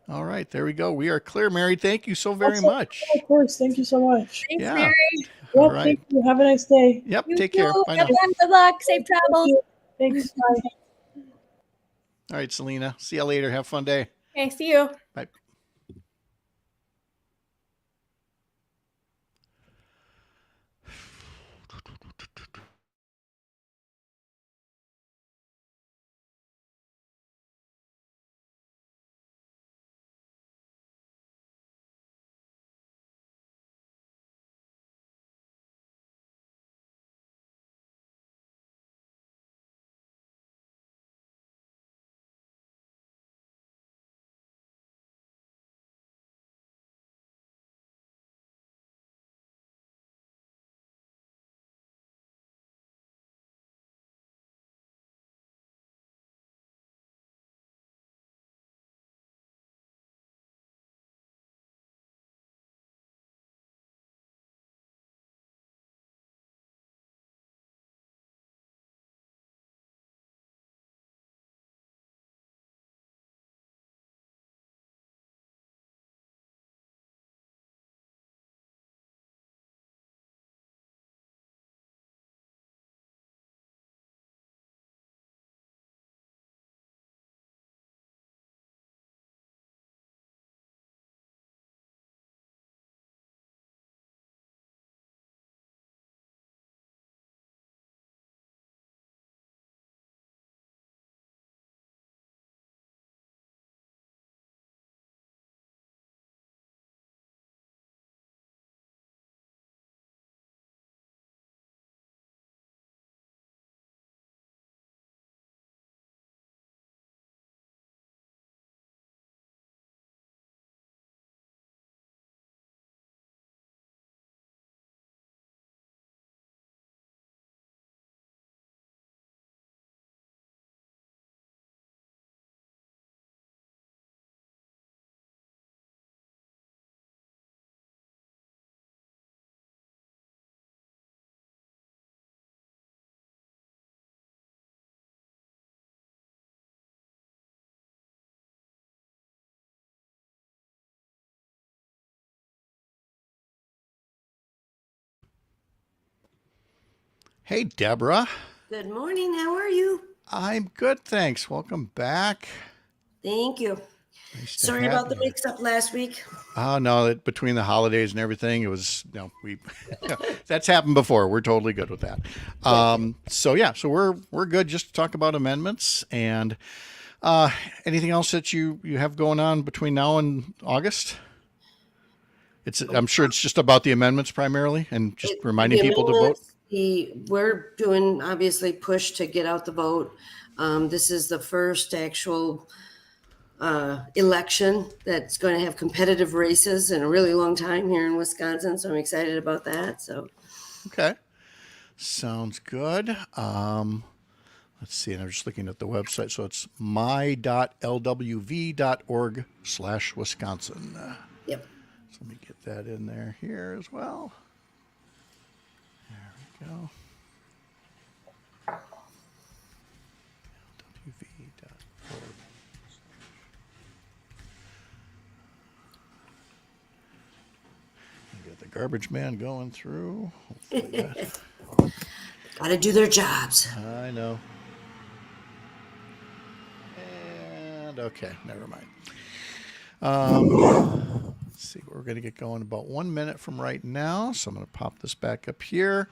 All right, there we go. We are clear, Mary. Thank you so very much. Of course. Thank you so much. Thanks, Yeah. Mary. All Yep, right. thank you. Have a nice day. Yep, You take care. too. Bye now. Everyone, good luck. Safe travels. Thanks. Bye. All right, Selena. See you later. Have a fun day. Okay, see you. Bye. Hey, Deborah. Good morning. How are you? I'm good, thanks. Welcome back. Thank you. Nice to Sorry have about the you. mix-up last week. Oh, no, between the holidays and everything, it was, that's happened before. We're totally good with that. So we're good just to talk about amendments and anything else that you have going on between now and August? I'm sure it's just about the amendments primarily and just reminding people to vote. We're doing obviously push to get out the vote. This is the first actual election that's going to have competitive races in a really long time here in Wisconsin. So I'm excited about that. So, okay, sounds good. Let's Let's see, and I'm just looking at the website. So it's my.lwv.org/Wisconsin. Yep. So let me get that in there here as well. There we go. lwv.org. You got the garbage man going through. Got to do their jobs. I know. And okay, never mind. Let's see, we're going to get going about 1 minute from right now. So I'm going to pop this back up here.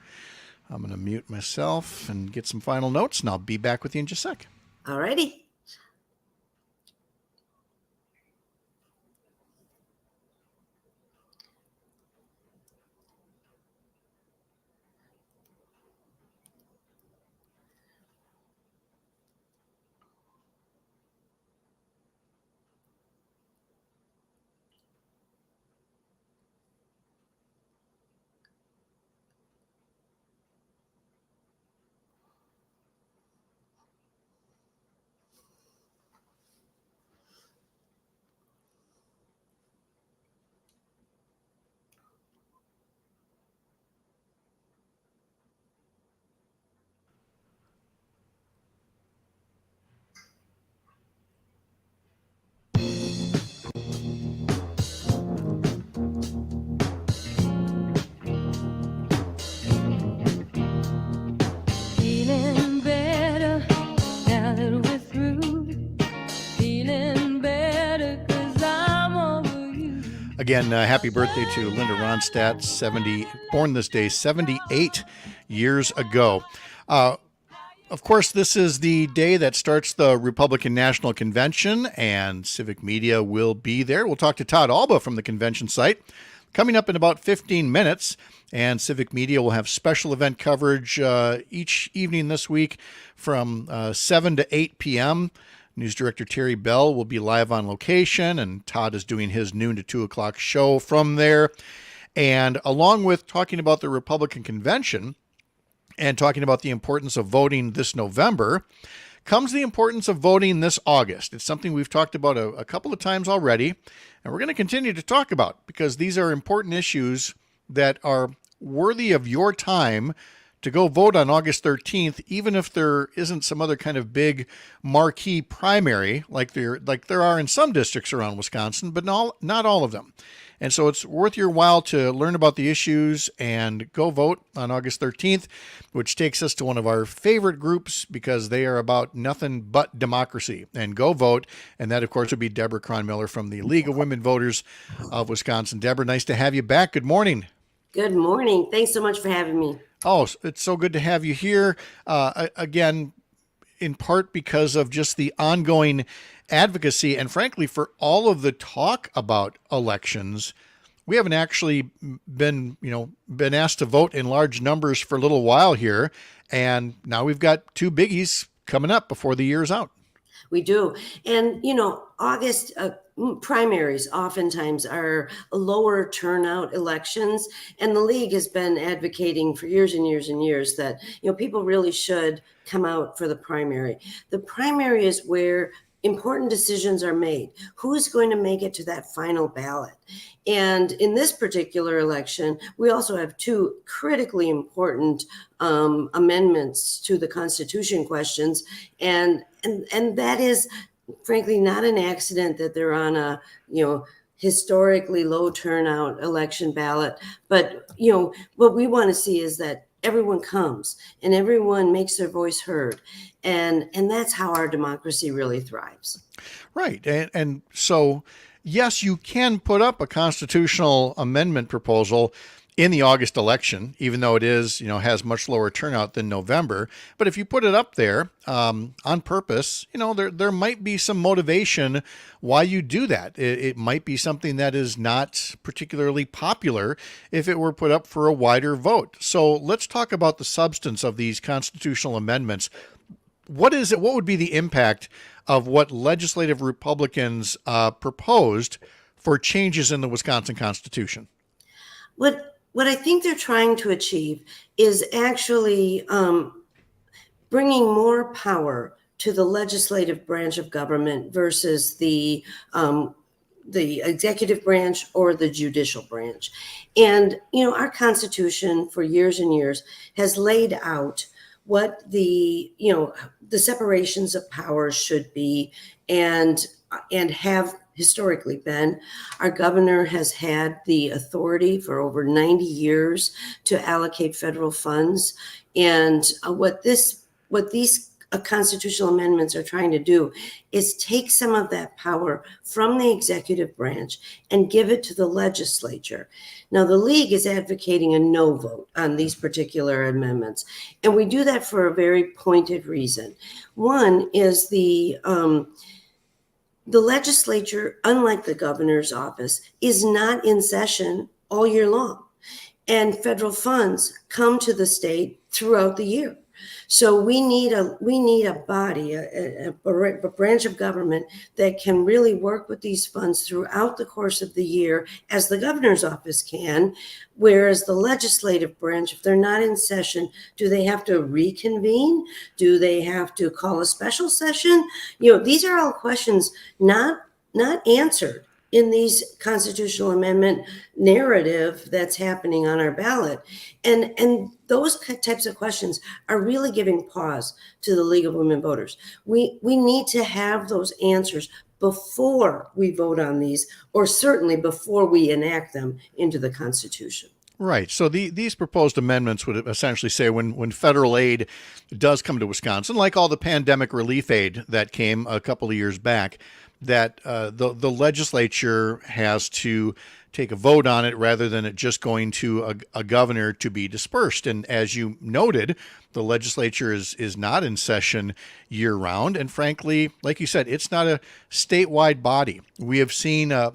I'm going to mute myself and get some final notes, and I'll be back with you in just a sec. All righty. Feeling better now that we're through. Feeling better 'cause I'm over you. Again, happy birthday to Linda Ronstadt, 70, born this day 78 years ago. Of course, this is the day that starts the Republican National Convention, and Civic Media will be there. We'll talk to Todd Alba from the convention site coming up in about 15 minutes, and Civic Media will have special event coverage each evening this week from 7 to 8 p.m. News Director Terry Bell will be live on location, and Todd is doing his noon to 2 o'clock show from there. And along with talking about the Republican convention and talking about the importance of voting this November, comes the importance of voting this August. It's something we've talked about a couple of times already, and we're going to continue to talk about because these are important issues that are worthy of your time to go vote on August 13th, even if there isn't some other kind of big marquee primary like there are in some districts around Wisconsin, but not all of them. And so it's worth your while to learn about the issues and go vote on August 13th, which takes us to one of our favorite groups because they are about nothing but democracy. And go vote. And that, of course, would be Deborah Cronmiller from the League of Women Voters of Wisconsin. Deborah, nice to have you back. Good morning. Good morning. Thanks so much for having me. Oh, it's so good to have you here. Again, in part because of just the ongoing advocacy and frankly, for all of the talk about elections, we haven't actually been asked to vote in large numbers for a little while here. And now we've got two biggies coming up before the year's out. We do. And, August primaries oftentimes are lower turnout elections. And the league has been advocating for years and years and years that, people really should come out for the primary. The primary is where important decisions are made. Who's going to make it to that final ballot? And in this particular election, we also have two critically important amendments to the Constitution questions. And that is, frankly, not an accident that they're on a, historically low turnout election ballot. But, what we want to see is that everyone comes and everyone makes their voice heard. And that's how our democracy really thrives. Right. And so, yes, you can put up a constitutional amendment proposal in the August election, even though it is, has much lower turnout than November. But if you put it up there on purpose, there might be some motivation why you do that. It might be something that is not particularly popular if it were put up for a wider vote. So let's talk about the substance of these constitutional amendments. What is it? What would be the impact of what legislative Republicans proposed for changes in the Wisconsin Constitution? What I think they're trying to achieve is actually bringing more power to the legislative branch of government versus the executive branch or the judicial branch. And, our Constitution for years and years has laid out what the separations of powers should be and have historically been. Our governor has had the authority for over 90 years to allocate federal funds. And what these constitutional amendments are trying to do is take some of that power from the executive branch and give it to the legislature. Now, the League is advocating a no vote on these particular amendments, and we do that for a very pointed reason. One is the legislature, unlike the governor's office, is not in session all year long, and federal funds come to the state throughout the year. So we need a body, a branch of government that can really work with these funds throughout the course of the year, as the governor's office can. Whereas the legislative branch, if they're not in session, do they have to reconvene? Do they have to call a special session? These are all questions not answered in these constitutional amendment narrative that's happening on our ballot. And those types of questions are really giving pause to the League of Women Voters. We need to have those answers before we vote on these, or certainly before we enact them into the Constitution. Right. So these proposed amendments would essentially say when federal aid does come to Wisconsin, like all the pandemic relief aid that came a couple of years back, that the legislature has to take a vote on it rather than it just going to a governor to be dispersed. And as you noted, the legislature is not in session year round. And frankly, like you said, it's not a statewide body. We have seen a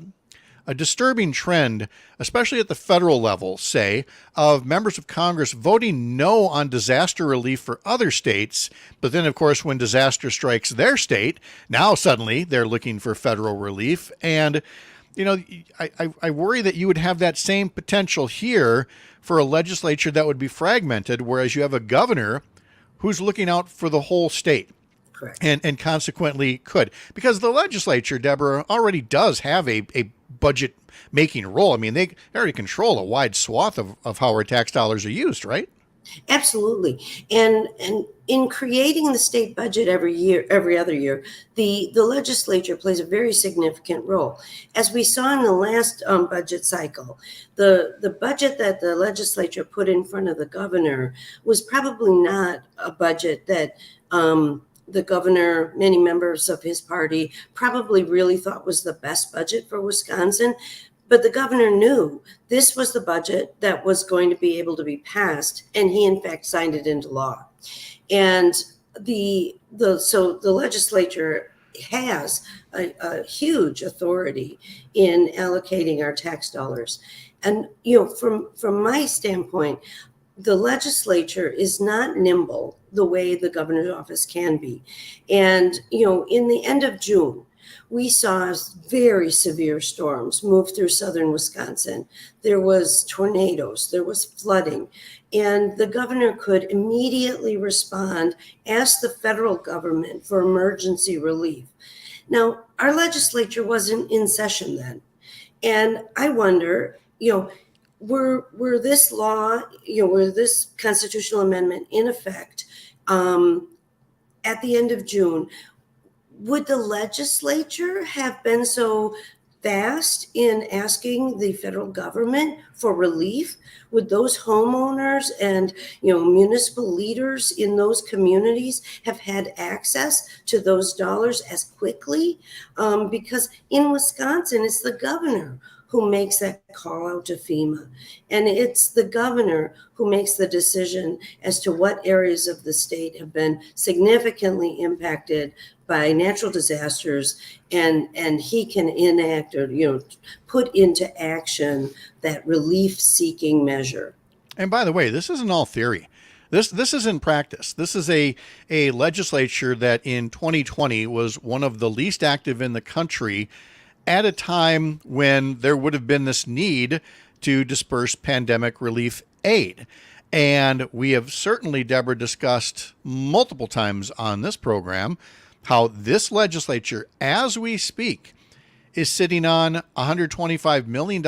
disturbing trend, especially at the federal level, say, of members of Congress voting no on disaster relief for other states. But then, of course, when disaster strikes their state, now suddenly they're looking for federal relief. And, I worry that you would have that same potential here for a legislature that would be fragmented, whereas you have a governor who's looking out for the whole state. Correct. And consequently could. Because the legislature, Deborah, already does have a budget making role. I mean, they already control a wide swath of how our tax dollars are used, right? Absolutely. And in creating the state budget every other year, the legislature plays a very significant role. As we saw in the last budget cycle, the budget that the legislature put in front of the governor was probably not a budget that the governor, many members of his party, probably really thought was the best budget for Wisconsin. But the governor knew this was the budget that was going to be able to be passed, and he in fact signed it into law. And so the legislature has a huge authority in allocating our tax dollars. And from my standpoint, the legislature is not nimble the way the governor's office can be. And, in the end of June, we saw very severe storms move through southern Wisconsin. There was tornadoes, there was flooding, and the governor could immediately respond, ask the federal government for emergency relief. Now, our legislature wasn't in session then. And I wonder, were this law, were this constitutional amendment in effect at the end of June, would the legislature have been so fast in asking the federal government for relief? Would those homeowners and municipal leaders in those communities have had access to those dollars as quickly? Because in Wisconsin, it's the governor who makes that call out to FEMA. And it's the governor who makes the decision as to what areas of the state have been significantly impacted by natural disasters, and he can enact or put into action that relief-seeking measure. And by the way, this isn't all theory. This is in practice. This is a legislature that in 2020 was one of the least active in the country at a time when there would have been this need to disperse pandemic relief aid. And we have certainly, Deborah, discussed multiple times on this program how this legislature, as we speak, is sitting on $125 million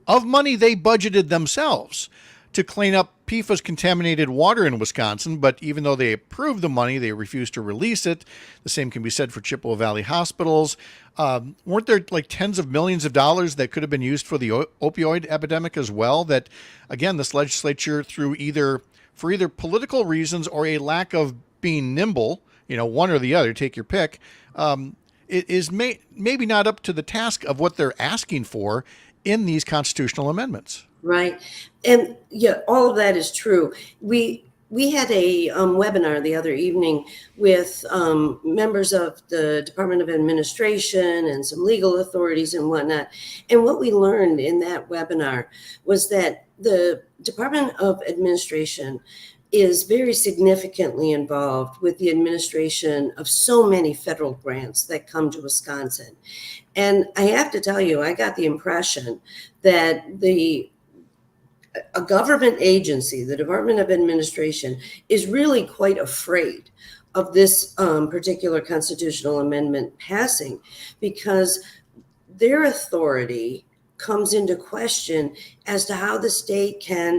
of money they budgeted themselves to clean up PFAS contaminated water in Wisconsin. But even though they approved the money, they refused to release it. The same can be said for Chippewa Valley hospitals. Weren't there like tens of millions of dollars that could have been used for the opioid epidemic as well? That, again, this legislature, for either political reasons or a lack of being nimble, one or the other, take your pick, it is maybe not up to the task of what they're asking for in these constitutional amendments. Right. And yeah, all of that is true. We had a webinar the other evening with members of the Department of Administration and some legal authorities and whatnot. And what we learned in that webinar was that the Department of Administration is very significantly involved with the administration of so many federal grants that come to Wisconsin. And I have to tell you, I got the impression that a government agency, the Department of Administration, is really quite afraid of this particular constitutional amendment passing, because their authority comes into question as to how the state can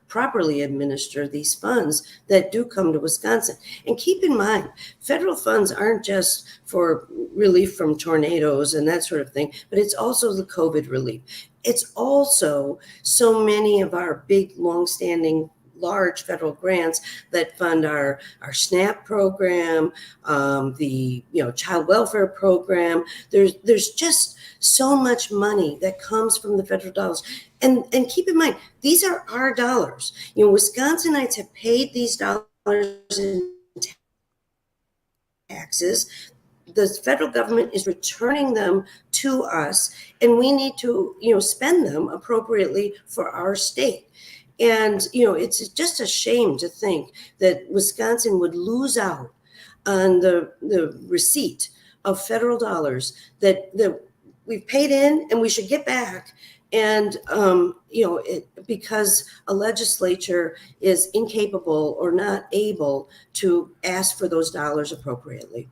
properly administer these funds that do come to Wisconsin. And keep in mind, federal funds aren't just for relief from tornadoes and that sort of thing, but it's also the COVID relief. It's also so many of our big, longstanding, large federal grants that fund our SNAP program, the child welfare program. There's just so much money that comes from the federal dollars. And keep in mind, these are our dollars. Wisconsinites have paid these dollars in taxes. The federal government is returning them to us, and we need to, spend them appropriately for our state. And, it's just a shame to think that Wisconsin would lose out on the receipt of federal dollars that we've paid in and we should get back. And, because a legislature is incapable or not able to ask for those dollars appropriately.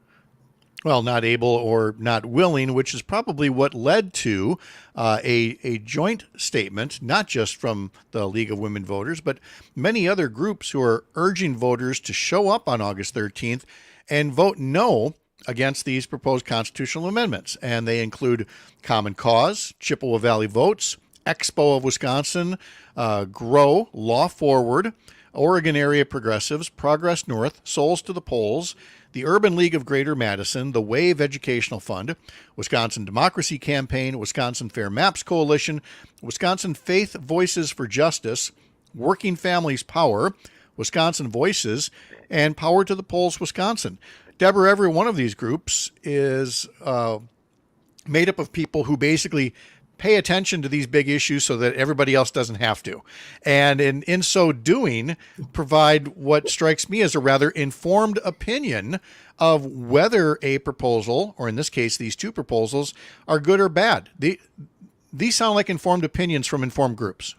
Well, not able or not willing, which is probably what led to a joint statement, not just from the League of Women Voters, but many other groups who are urging voters to show up on August 13th and vote no against these proposed constitutional amendments. And they include Common Cause, Chippewa Valley Votes, Expo of Wisconsin, GROW, Law Forward, Oregon Area Progressives, Progress North, Souls to the Polls, the Urban League of Greater Madison, the WAVE Educational Fund, Wisconsin Democracy Campaign, Wisconsin Fair Maps Coalition, Wisconsin Faith Voices for Justice, Working Families Power, Wisconsin Voices, and Power to the Polls Wisconsin. Deborah, every one of these groups is made up of people who basically pay attention to these big issues so that everybody else doesn't have to. And in so doing, provide what strikes me as a rather informed opinion of whether a proposal, or in this case, these two proposals, are good or bad. These sound like informed opinions from informed groups.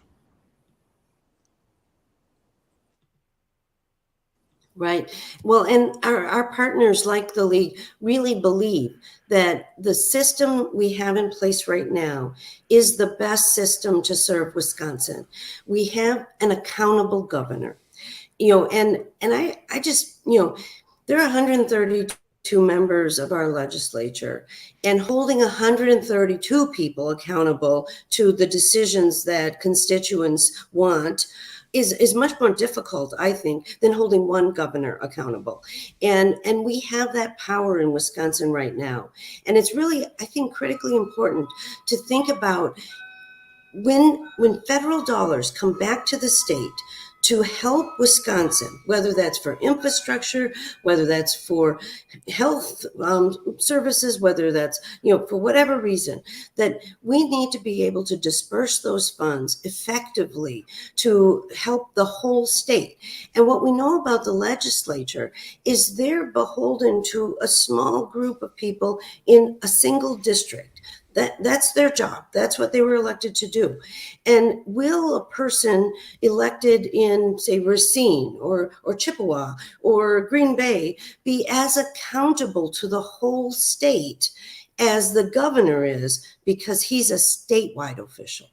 Right. Well, and our partners like the League really believe that the system we have in place right now is the best system to serve Wisconsin. We have an accountable governor, and I just, there are 132 members of our legislature, and holding 132 people accountable to the decisions that constituents want is much more difficult, I think, than holding one governor accountable. And we have that power in Wisconsin right now. And it's really, I think, critically important to think about when federal dollars come back to the state to help Wisconsin, whether that's for infrastructure, whether that's for health services, whether that's, for whatever reason, that we need to be able to disperse those funds effectively to help the whole state. And what we know about the legislature is they're beholden to a small group of people in a single district. That's their job. That's what they were elected to do. And will a person elected in, say, Racine or Chippewa or Green Bay be as accountable to the whole state as the governor is, because he's a statewide official?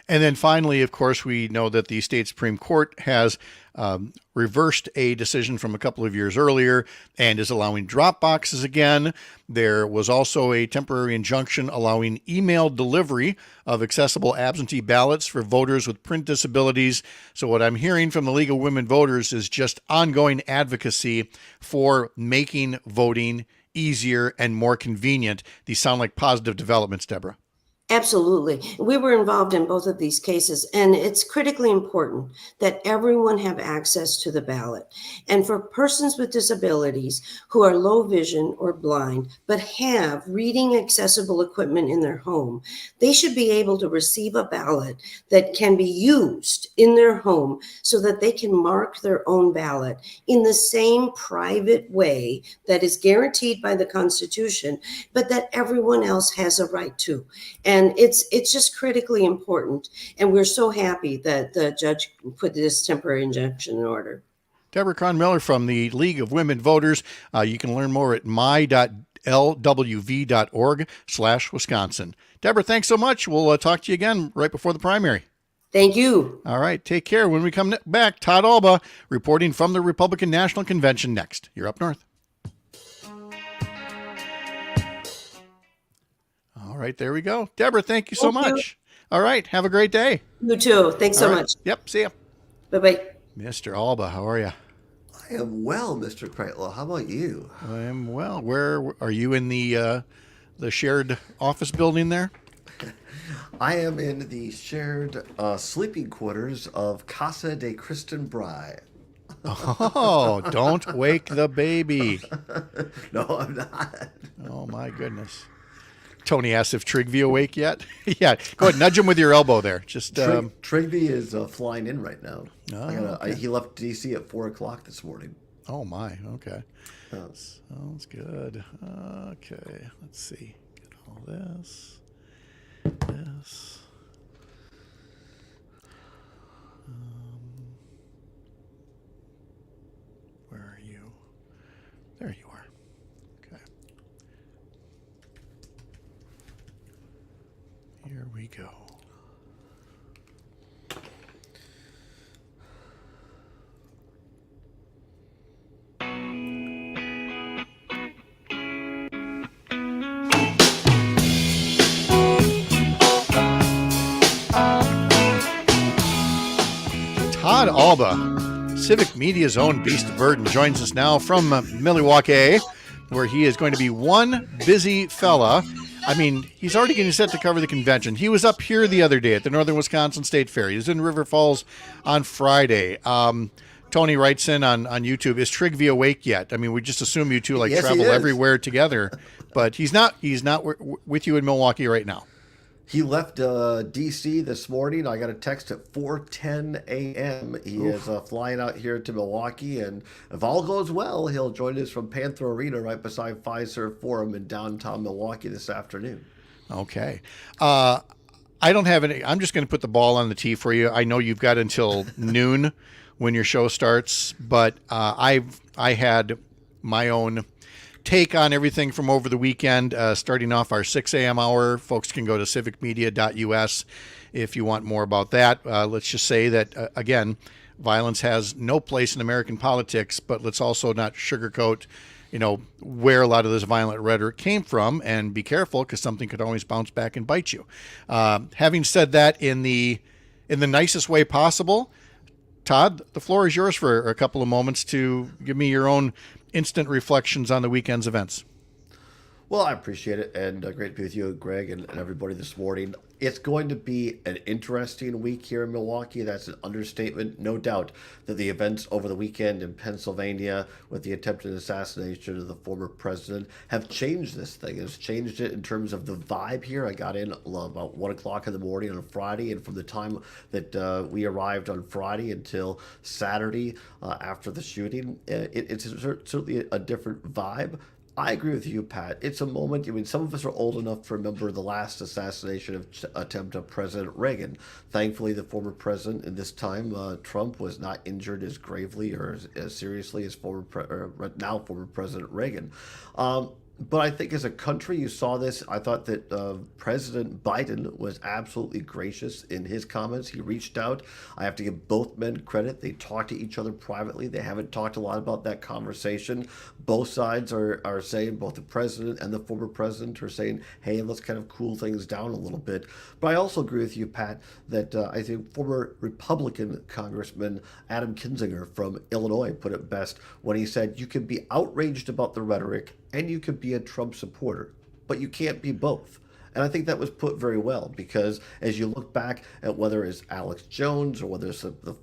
And then finally, of course, we know that the state Supreme Court has reversed a decision from a couple of years earlier and is allowing drop boxes again. There was also a temporary injunction allowing email delivery of accessible absentee ballots for voters with print disabilities. So what I'm hearing from the League of Women Voters is just ongoing advocacy for making voting easier and more convenient. These sound like positive developments, Deborah. Absolutely. We were involved in both of these cases, and it's critically important that everyone have access to the ballot. And for persons with disabilities who are low vision or blind, but have reading accessible equipment in their home, they should be able to receive a ballot that can be used in their home so that they can mark their own ballot in the same private way that is guaranteed by the Constitution, but that everyone else has a right to. And it's just critically important. And we're so happy that the judge put this temporary injunction in order. Deborah Cron-Miller from the League of Women Voters. You can learn more at my.lwv.org/Wisconsin. Deborah, thanks so much. We'll talk to you again right before the primary. Thank you. All right. Take care. When we come back, Todd Alba reporting from the Republican National Convention next. You're up north. All right, there we go. Deborah, thank you so much. All right, have a great day. You too. Thanks so much. Yep, see ya. Bye-bye. Mr. Alba, how are you? I am well, Mr. Kreitlow. How about you? I am well. Where are you, in the shared office building there? I am in the shared sleeping quarters of Casa de Kristen Bry. Oh, don't wake the baby. No, I'm not. Oh, my goodness. Tony asks if Trigby awake yet. Yeah, go ahead, nudge him with your elbow there. Just Trigby is flying in right now. Oh, okay. He left D.C. at 4:00 this morning. Oh my, okay. Sounds good. Okay, let's see. Get all this. Where are you? There you are. Okay. Here we go. Todd Alba, Civic Media's own beast of burden, joins us now from Milwaukee, where he is going to be one busy fella. I mean, he's already getting set to cover the convention. He was up here the other day at the Northern Wisconsin State Fair. He was in River Falls on Friday. Tony writes in on YouTube, is Trigby awake yet? I mean, we just assume you two travel everywhere together, but he's not with you in Milwaukee right now. He left D.C. this morning. I got a text at 4:10 a.m. He is flying out here to Milwaukee, and if all goes well, he'll join us from Panther Arena right beside Fiserv Forum in downtown Milwaukee this afternoon. Okay. I don't have any. I'm just going to put the ball on the tee for you. I know you've got until noon when your show starts, but I had my own take on everything from over the weekend, starting off our 6 a.m. hour. Folks can go to civicmedia.us if you want more about that. Let's just say that, again, violence has no place in American politics, but let's also not sugarcoat, where a lot of this violent rhetoric came from, and be careful because something could always bounce back and bite you. Having said that, in the nicest way possible, Todd, the floor is yours for a couple of moments to give me your own instant reflections on the weekend's events. Well, I appreciate it, and great to be with you, Greg, and everybody this morning. It's going to be an interesting week here in Milwaukee. That's an understatement. No doubt that the events over the weekend in Pennsylvania with the attempted assassination of the former president have changed this thing. It's changed it in terms of the vibe here. I got in about 1 o'clock in the morning on a Friday, and from the time that we arrived on Friday until Saturday after the shooting, it's certainly a different vibe. I agree with you, Pat. It's a moment. I mean, some of us are old enough to remember the last assassination attempt of President Reagan. Thankfully, the former president, in this time, Trump, was not injured as gravely or as seriously as now former President Reagan. But I think as a country, you saw this. I thought that President Biden was absolutely gracious in his comments. He reached out. I have to give both men credit. They talked to each other privately. They haven't talked a lot about that conversation. Both sides are saying, both the president and the former president are saying, hey, let's kind of cool things down a little bit. But I also agree with you, Pat, that I think former Republican Congressman Adam Kinzinger from Illinois put it best when he said, you can be outraged about the rhetoric and you could be a Trump supporter, but you can't be both. And I think that was put very well, because as you look back at whether it's Alex Jones or whether it's the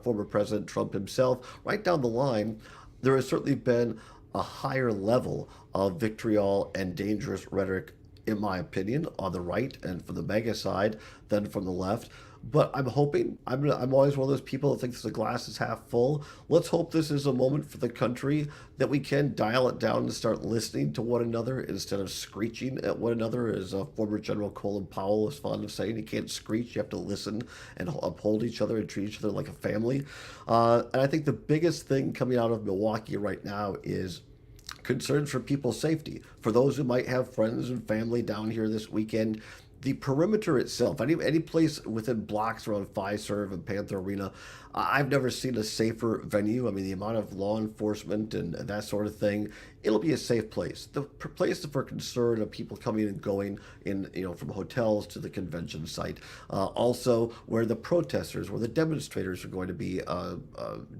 former President Trump himself, right down the line, there has certainly been a higher level of vitriol and dangerous rhetoric, in my opinion, on the right and from the MAGA side than from the left. But I'm hoping, I'm always one of those people that thinks the glass is half full. Let's hope this is a moment for the country that we can dial it down and start listening to one another instead of screeching at one another, as former General Colin Powell is fond of saying. You can't screech, you have to listen and uphold each other and treat each other like a family. And I think the biggest thing coming out of Milwaukee right now is concerns for people's safety. For those who might have friends and family down here this weekend, the perimeter itself, any place within blocks around Fiserv and Panther Arena, I've never seen a safer venue. I mean, the amount of law enforcement and that sort of thing, it'll be a safe place. The place for concern of people coming and going in, from hotels to the convention site. Also, where the protesters, where the demonstrators are going to be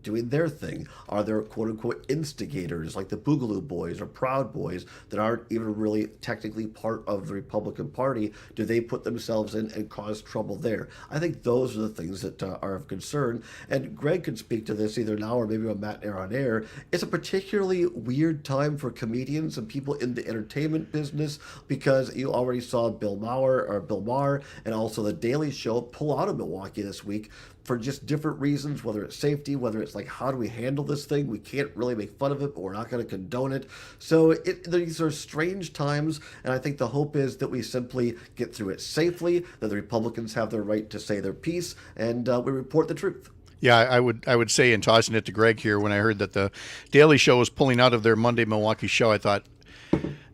doing their thing. Are there quote unquote instigators like the Boogaloo Boys or Proud Boys that aren't even really technically part of the Republican Party? Do they put themselves in and cause trouble there? I think those are the things that are of concern. And Greg could speak to this either now or maybe when Matt and I are on air. It's a particularly weird time for comedians and people in the entertainment business, because you already saw Bill Maher and also The Daily Show pull out of Milwaukee this week for just different reasons, whether it's safety, whether it's like, how do we handle this thing? We can't really make fun of it, but we're not going to condone it. So these are strange times, and I think the hope is that we simply get through it safely, that the Republicans have their right to say their piece, and we report the truth. Yeah, I would say, in tossing it to Greg here, when I heard that the Daily Show was pulling out of their Monday Milwaukee show, I thought,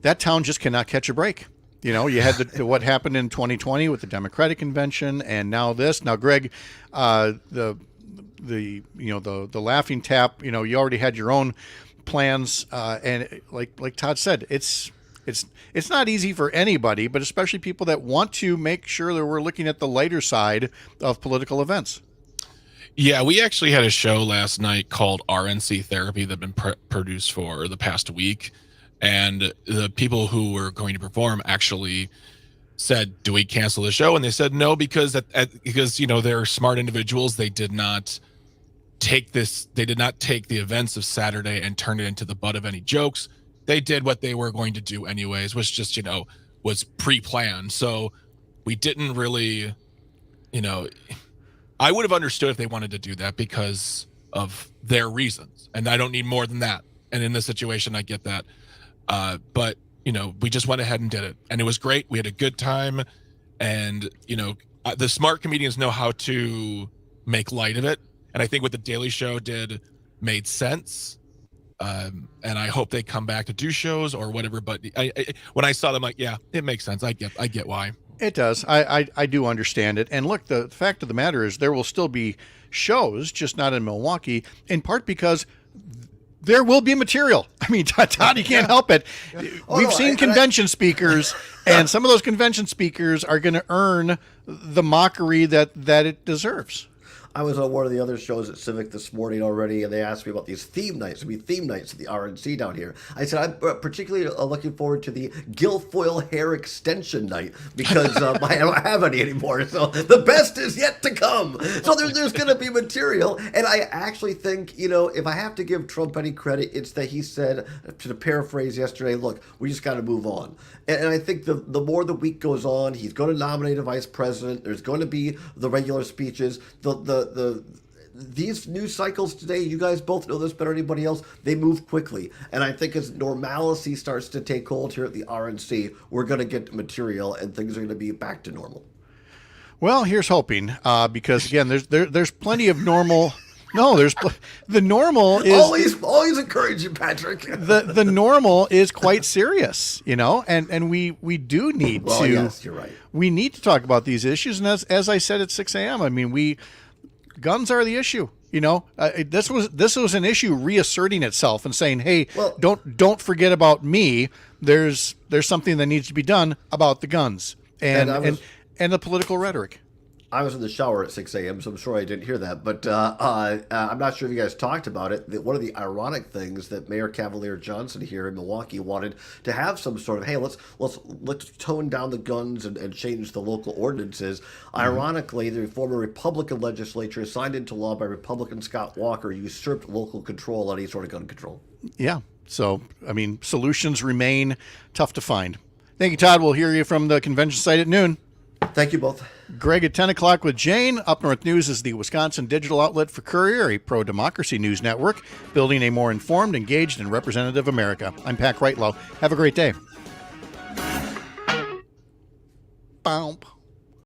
that town just cannot catch a break. You had what happened in 2020 with the Democratic convention, and now this. Now, Greg, the laughing tap. You already had your own plans, and like Todd said, it's not easy for anybody, but especially people that want to make sure that we're looking at the lighter side of political events. Yeah, we actually had a show last night called RNC Therapy that had been produced for the past week. And the people who were going to perform actually said, do we cancel the show? And they said no, because they're smart individuals. They did not take the events of Saturday and turn it into the butt of any jokes. They did what they were going to do anyways, which just, was pre-planned. So we didn't really, I would have understood if they wanted to do that because of their reasons, and I don't need more than that. And in this situation, I get that. But we just went ahead and did it, and it was great. We had a good time, and the smart comedians know how to make light of it. And I think what the Daily Show did made sense. And I hope they come back to do shows or whatever. But when I saw them, like, yeah, it makes sense. I get why. It does. I do understand it. And look, the fact of the matter is there will still be shows, just not in Milwaukee, in part because there will be material. I mean, Todd, you can't help it. We've seen convention speakers, and some of those convention speakers are going to earn the mockery that it deserves. I was on one of the other shows at Civic this morning already, and they asked me about these theme nights. There'll be theme nights at the RNC down here. I said, I'm particularly looking forward to the Guilfoyle hair extension night, because I don't have any anymore. So the best is yet to come. So there's going to be material. And I actually think, if I have to give Trump any credit, it's that he said, to paraphrase yesterday, look, we just got to move on. And I think the more the week goes on, he's going to nominate a vice president. There's going to be the regular speeches. these news cycles today, you guys both know this better than anybody else, they move quickly. And I think as normalcy starts to take hold here at the RNC, we're going to get material and things are going to be back to normal. Well, here's hoping, because again, there's plenty of normal. No, the normal is always encouraging, Patrick. the normal is quite serious, and we do need to. Yes, you're right. We need to talk about these issues, and as I said at 6 a.m., I mean, guns are the issue. This was an issue reasserting itself and saying, hey, don't forget about me. There's something that needs to be done about the guns and the political rhetoric. I was in the shower at 6 a.m., so I'm sure I didn't hear that. But I'm not sure if you guys talked about it. One of the ironic things that Mayor Cavalier Johnson here in Milwaukee wanted to have some sort of, hey, let's tone down the guns and change the local ordinances. Mm-hmm. Ironically, the former Republican legislature signed into law by Republican Scott Walker usurped local control on any sort of gun control. Yeah. So, I mean, solutions remain tough to find. Thank you, Todd. We'll hear you from the convention site at noon. Thank you both. Greg at 10 o'clock with Jane. Up North News is the Wisconsin digital outlet for Courier, a pro-democracy news network, building a more informed, engaged, and representative America. I'm Pat Kreitlow. Have a great day. Boom.